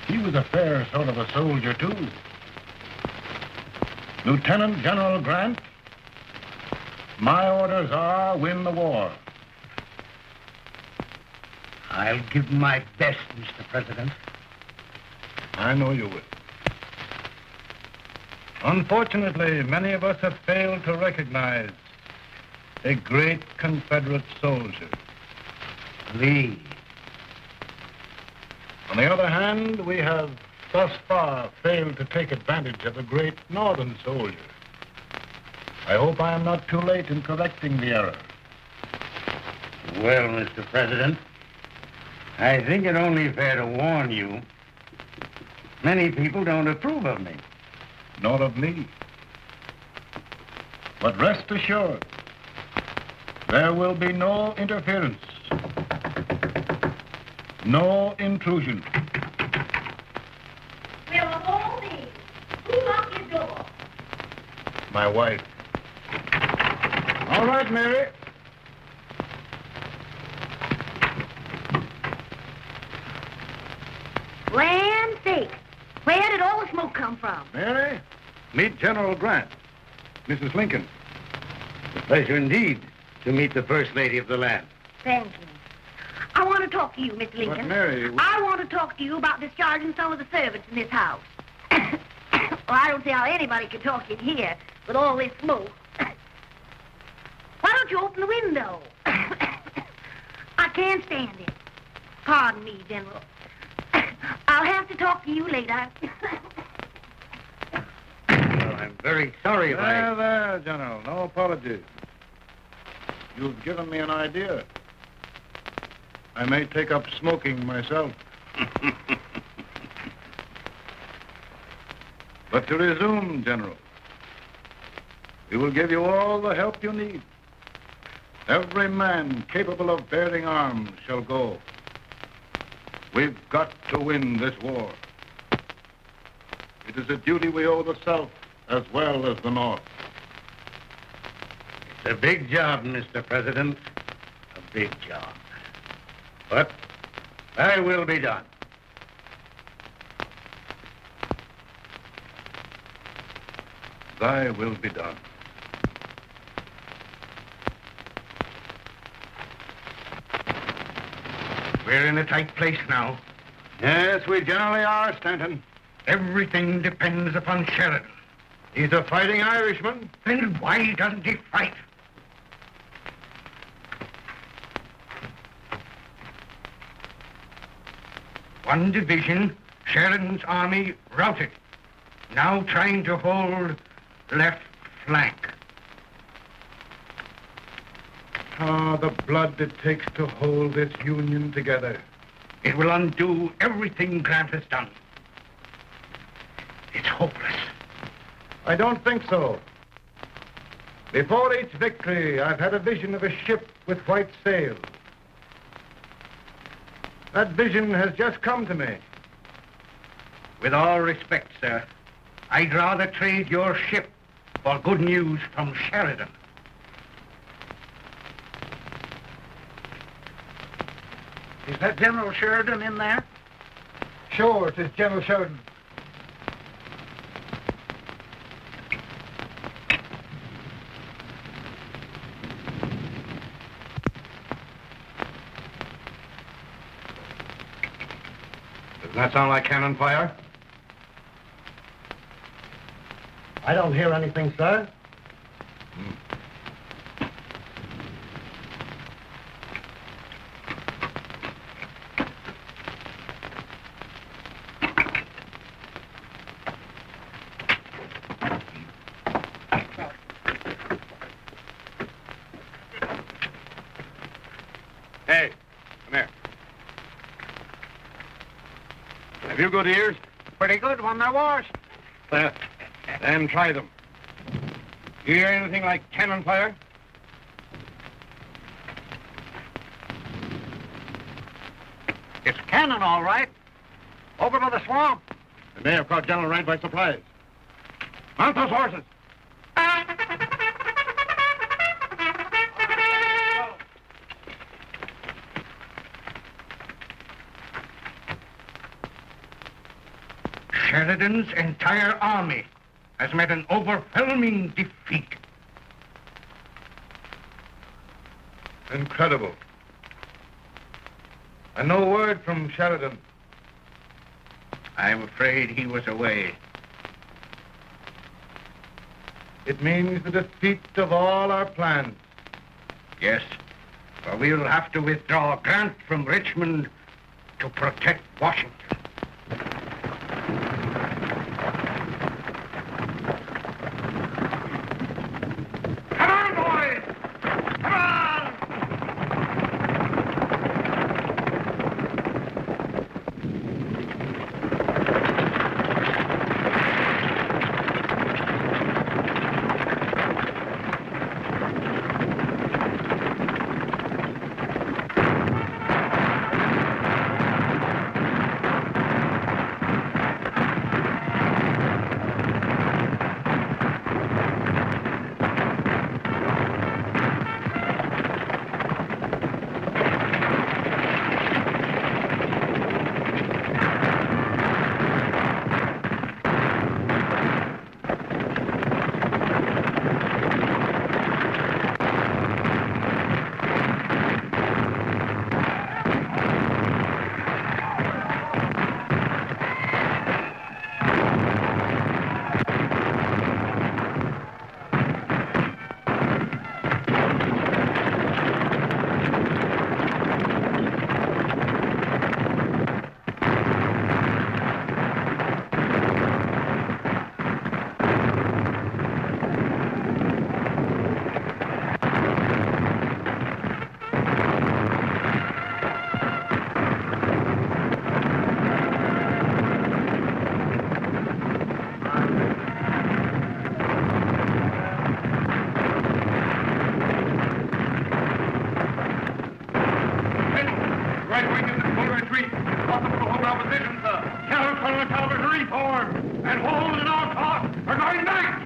He was a fair sort of a soldier, too. Lieutenant General Grant, my orders are win the war. I'll give my best, Mr. President. I know you will. Unfortunately, many of us have failed to recognize a great Confederate soldier. Lee. On the other hand, we have thus far failed to take advantage of a great Northern soldier. I hope I am not too late in correcting the error. Well, Mr. President, I think it only fair to warn you. Many people don't approve of me. Nor of me. But rest assured, there will be no interference. No intrusion. Well, of all things, who locked your door? My wife. All right, Mary. Land sake, where did all the smoke come from? Mary, meet General Grant. Mrs. Lincoln. It's a pleasure indeed to meet the First Lady of the land. Thank you. I want to talk to you, Mr. Lincoln. But, Mary... I want to talk to you about discharging some of the servants in this house. Well, I don't see how anybody can talk in here with all this smoke. Why don't you open the window? I can't stand it. Pardon me, General. I'll have to talk to you later. Well, I'm very sorry if There, General. No apologies. You've given me an idea. I may take up smoking myself. But to resume, General, we will give you all the help you need. Every man capable of bearing arms shall go. We've got to win this war. It is a duty we owe the South as well as the North. It's a big job, Mr. President. A big job. But thy will be done. Thy will be done. We're in a tight place now. Yes, we generally are, Stanton. Everything depends upon Sheridan. He's a fighting Irishman. Then why doesn't he fight? One division, Sheridan's army, routed. Now trying to hold left flank. Ah, the blood it takes to hold this Union together. It will undo everything Grant has done. It's hopeless. I don't think so. Before each victory, I've had a vision of a ship with white sails. That vision has just come to me. With all respect, sir, I'd rather trade your ship for good news from Sheridan. Is that General Sheridan in there? Sure, it is General Sheridan. Doesn't that sound like cannon fire? I don't hear anything, sir. Hey, come here. Have you good ears? Pretty good when they're washed. Then try them. You hear anything like cannon fire? It's cannon, all right. Over by the swamp. They may have caught General Wright by surprise. Mount those horses. Sheridan's entire army has met an overwhelming defeat. Incredible. And no word from Sheridan. I'm afraid he was away. It means the defeat of all our plans. Yes, for we'll have to withdraw Grant from Richmond to protect Washington. right wing is in full retreat. Possible to hold our position, sir. Tell Colonel Talbot to reform and hold at all costs. We're going back.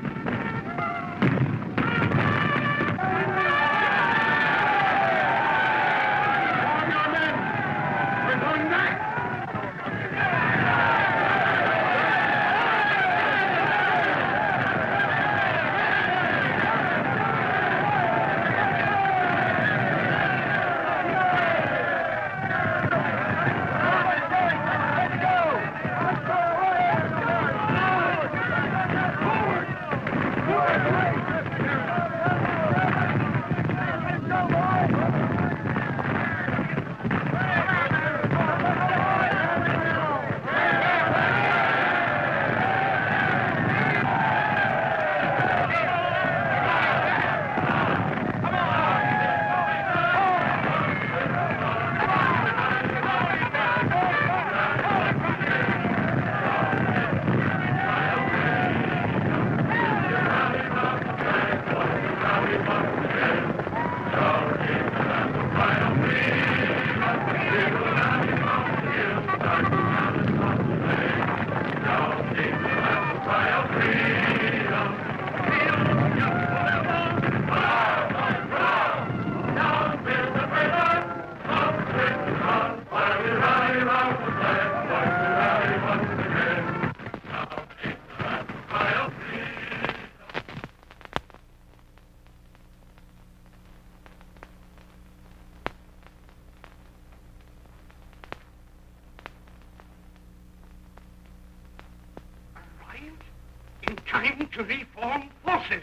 Time to reform forces,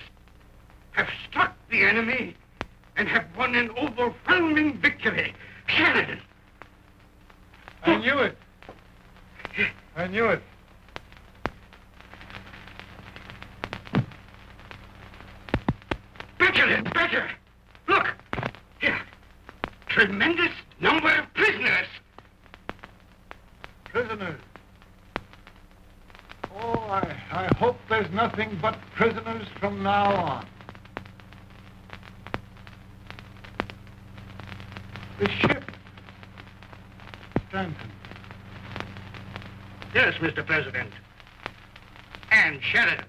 have struck the enemy, and have won an overwhelming victory. Sheridan! I knew it. I knew it. Better! Look! Here. Tremendous number of prisoners. Prisoners? Oh, I hope there's nothing but prisoners from now on. The ship. Stanton. Yes, Mr. President. And Sheridan.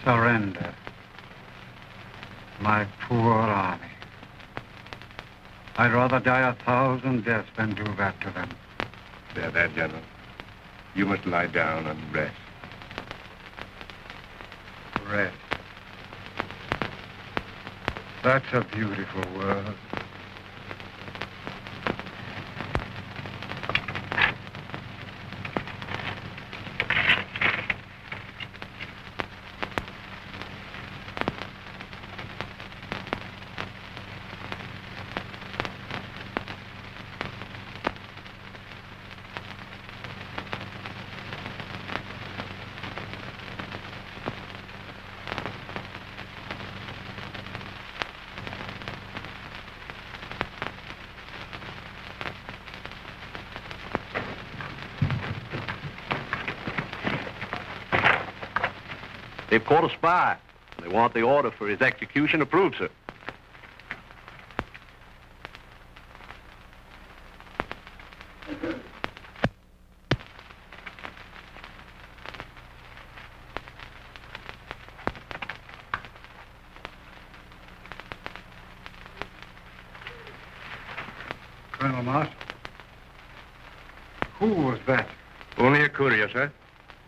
Surrender, my poor army. I'd rather die 1,000 deaths than do that to them. There, General. You must lie down and rest. Rest. That's a beautiful word. They've caught a spy. They want the order for his execution approved, sir. Colonel Marshall. Who was that? Only a courier, sir.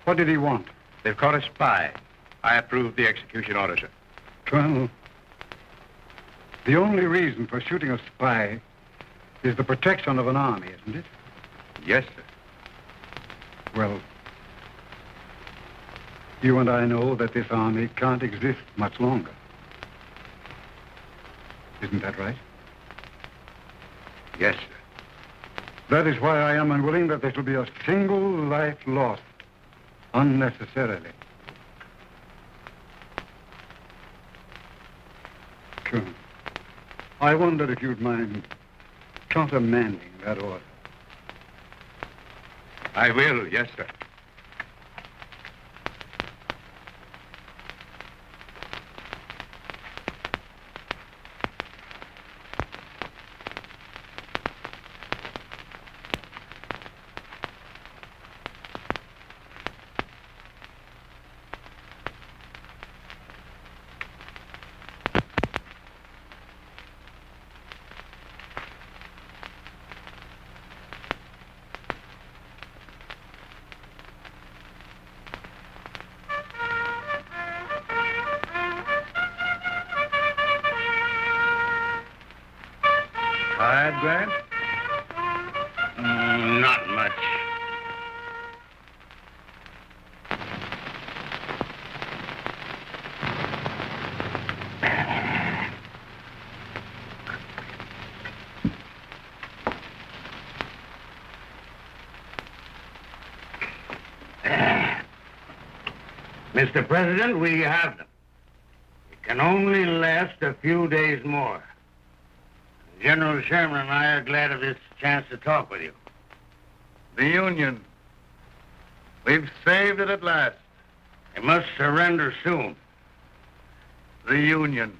What did he want? They've caught a spy. I approved the execution order, sir. Colonel, the only reason for shooting a spy is the protection of an army, isn't it? Yes, sir. Well, you and I know that this army can't exist much longer. Isn't that right? Yes, sir. That is why I am unwilling that there shall be a single life lost unnecessarily. Colonel, I wonder if you'd mind countermanding that order. I will, yes, sir. Tired, Grant? Not much. Mr. President, we have them. It can only last a few days more. General Sherman and I are glad of this chance to talk with you. The Union. We've saved it at last. They must surrender soon. The Union.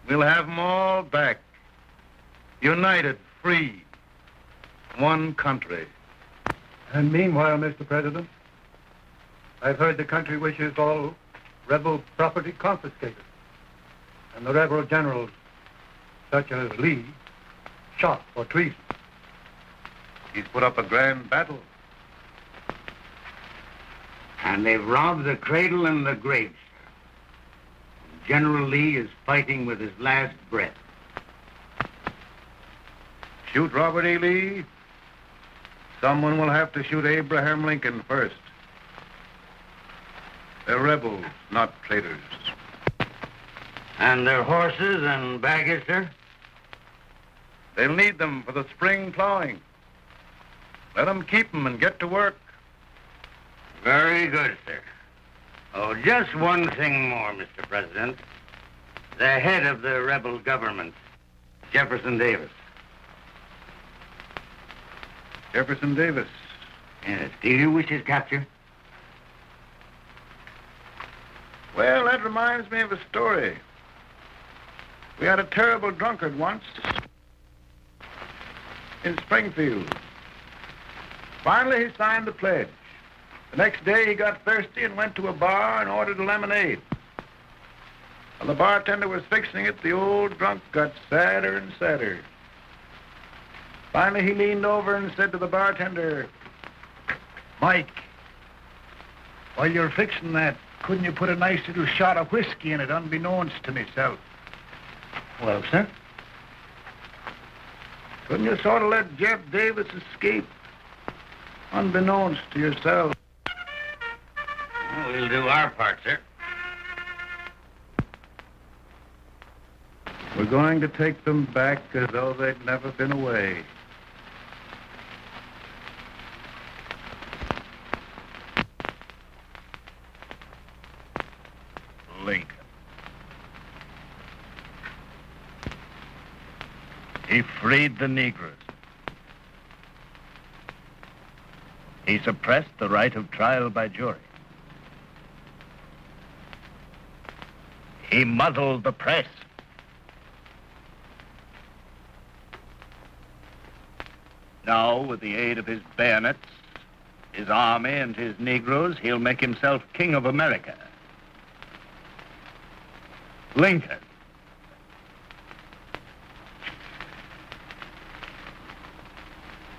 We'll have them all back. United, free. One country. And meanwhile, Mr. President, I've heard the country wishes all rebel property confiscated. And the rebel generals, such as Lee, shot for treason. He's put up a grand battle. And they've robbed the cradle and the grave. General Lee is fighting with his last breath. Shoot Robert E. Lee? Someone will have to shoot Abraham Lincoln first. They're rebels, not traitors. And their horses and baggage, sir? They'll need them for the spring plowing. Let them keep them and get to work. Very good, sir. Oh, just one thing more, Mr. President. The head of the rebel government, Jefferson Davis. Jefferson Davis? Yes. Do you wish his capture? Well, that reminds me of a story. We had a terrible drunkard once in Springfield. Finally, he signed the pledge. The next day, he got thirsty and went to a bar and ordered a lemonade. While the bartender was fixing it, the old drunk got sadder and sadder. Finally, he leaned over and said to the bartender, "Mike, while you're fixing that, couldn't you put a nice little shot of whiskey in it, unbeknownst to myself?" Well, sir? Couldn't you sort of let Jeff Davis escape, unbeknownst to yourself? Well, we'll do our part, sir. We're going to take them back as though they'd never been away. Lincoln. He freed the Negroes. He suppressed the right of trial by jury. He muzzled the press. Now, with the aid of his bayonets, his army, and his Negroes, he'll make himself king of America. Lincoln.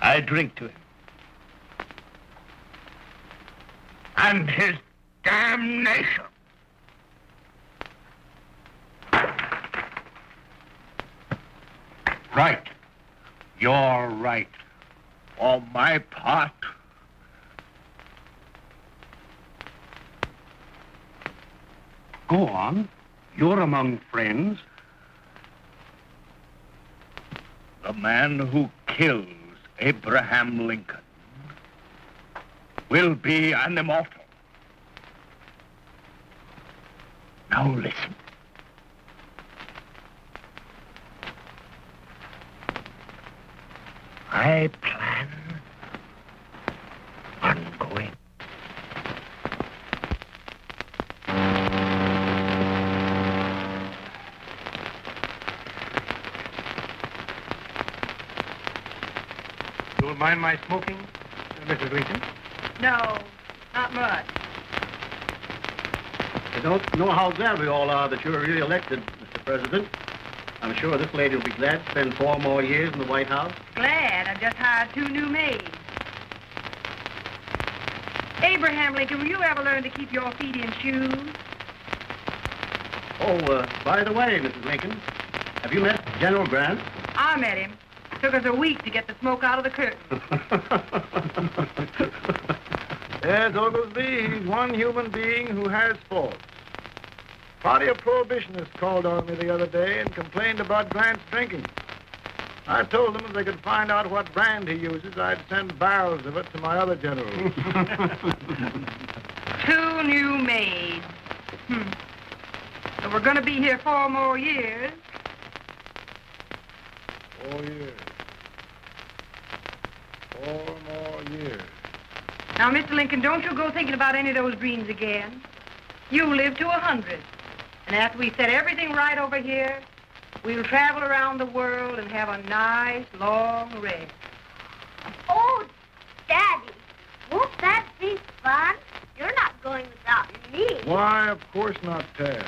I drink to him. And his damnation. Right. You're right. For my part, go on. You're among friends. The man who kills Abraham Lincoln will be an immortal. Now listen. I plan on going. Don't mind my smoking, Mrs. Lincoln? No, not much. I don't know how glad we all are that you're re-elected, Mr. President. I'm sure this lady will be glad to spend 4 more years in the White House. Glad. I've just hired 2 new maids. Abraham Lincoln, will you ever learn to keep your feet in shoes? Oh, by the way, Mrs. Lincoln, have you met General Grant? I met him. Took us a week to get the smoke out of the curtain. Yes, Oglesby, he's one human being who has faults. Party of prohibitionists called on me the other day and complained about Grant's drinking. I told them if they could find out what brand he uses, I'd send barrels of it to my other generals. 2 new maids. So we're going to be here 4 more years. 4 years. 4 more years. Now, Mr. Lincoln, don't you go thinking about any of those dreams again. You live to 100. And after we set everything right over here, we'll travel around the world and have a nice, long rest. Oh, Daddy, won't that be fun? You're not going without me. Why, of course not, Tad.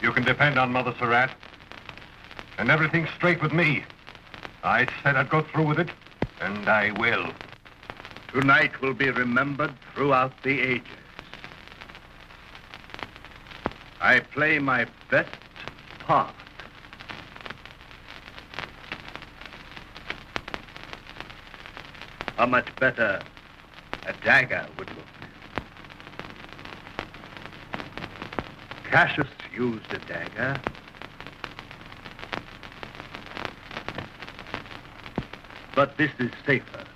You can depend on Mother Surratt. And everything's straight with me. I said I'd go through with it, and I will. Tonight will be remembered throughout the ages. I play my best part. How much better a dagger would look. Cassius used a dagger. But this is safer.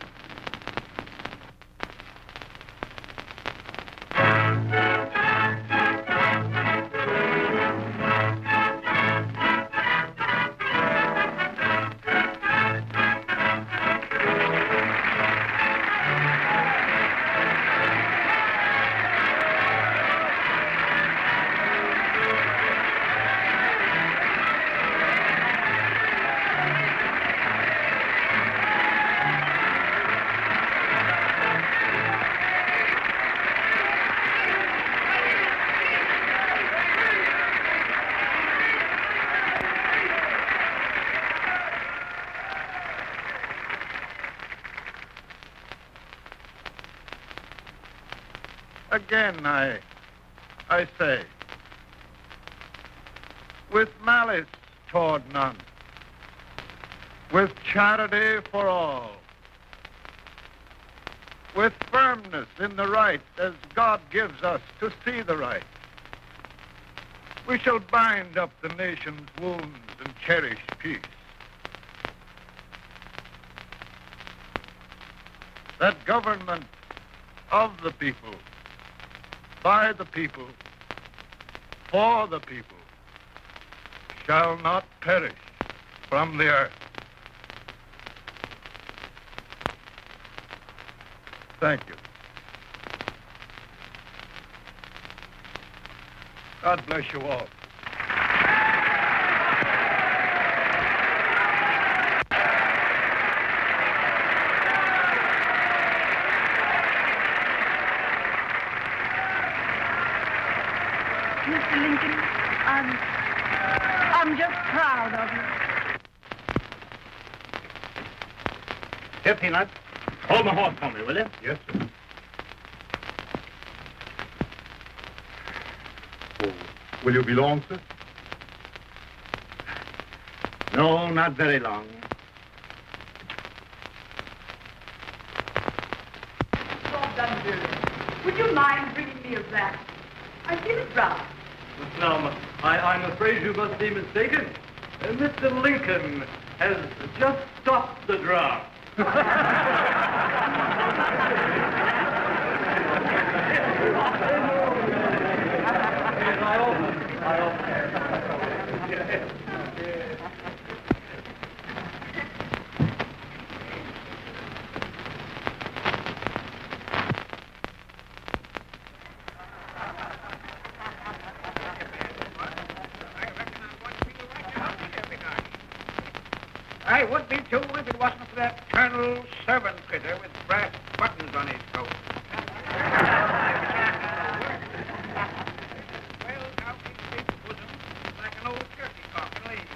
Again, I say, with malice toward none, with charity for all, with firmness in the right as God gives us to see the right, we shall bind up the nation's wounds and cherish peace. That government of the people, by the people, for the people, shall not perish from the earth. Thank you. God bless you all. Mr. Lincoln, I'm just proud of you. Here, Peanut. Hold my horse for me, will you? Yes, sir. Oh, will you be long, sir? No, not very long. Would you mind bringing me a glass? I feel it dry. Now, I'm afraid you must be mistaken. Mr. Lincoln has just stopped the draft. I would be too if it wasn't for that Colonel servant critter with brass buttons on his coat. Well, now he sleeps bosom like an old turkey cock and lays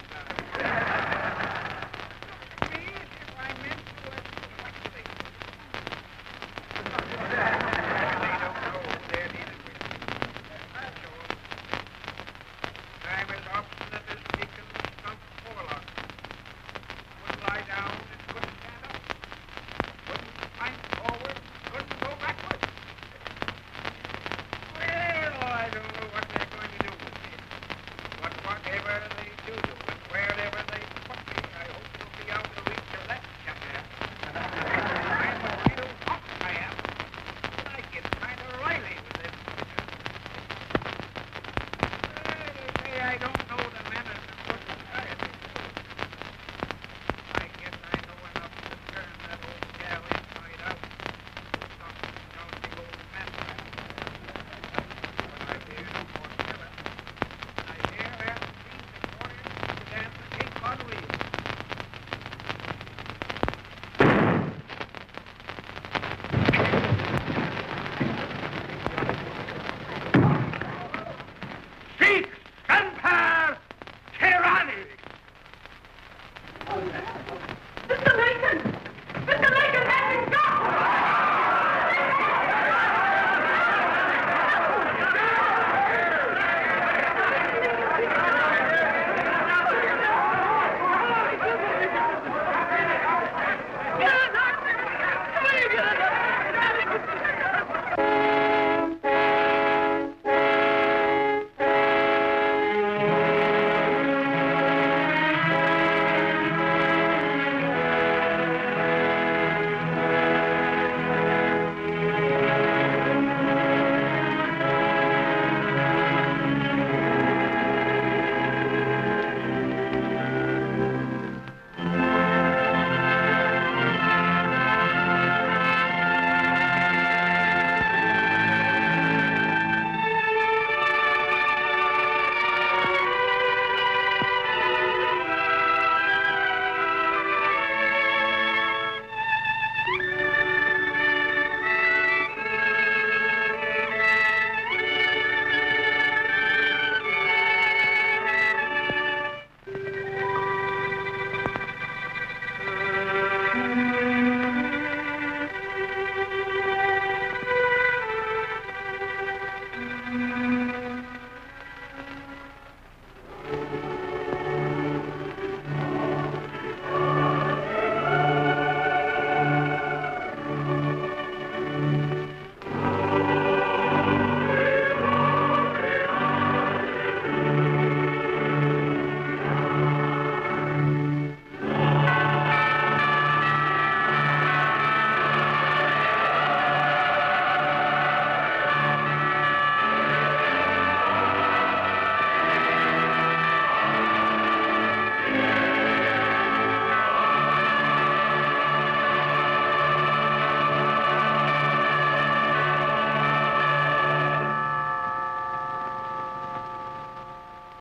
me if I meant to actually. They don't know they're dealing with me. I'll show 'em. I'm as obstinate as Deacon Stump Warlock. Lie down and couldn't stand up. Couldn't fight forward, couldn't go backward. Well, I don't know what they're going to do with me. But whatever they do, and wherever they put me, I hope it'll be out of reach of that jackass. I'm a real hawk, I am. But I get kind of riley with them pictures. They say I don't know the manners of good society. I guess I know enough to turn that old gal inside out. Something down the old man. But I hear no more telling. I hear that Queen Victoria to dance the Cape on wheels. Seek Semper Tyranny! Mr. Lincoln! Mr. Lincoln, let me go!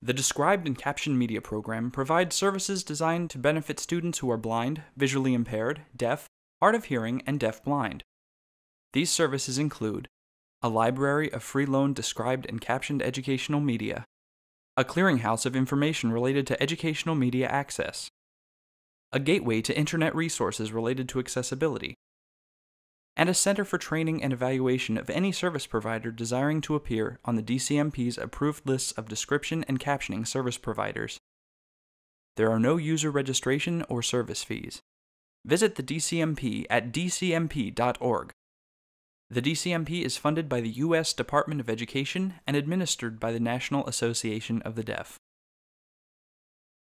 The Described and Captioned Media program provides services designed to benefit students who are blind, visually impaired, deaf, hard of hearing, and deaf-blind. These services include a library of free-loaned described and captioned educational media, a clearinghouse of information related to educational media access, a gateway to Internet resources related to accessibility, and a center for training and evaluation of any service provider desiring to appear on the DCMP's approved lists of description and captioning service providers. There are no user registration or service fees. Visit the DCMP at dcmp.org. The DCMP is funded by the U.S. Department of Education and administered by the National Association of the Deaf.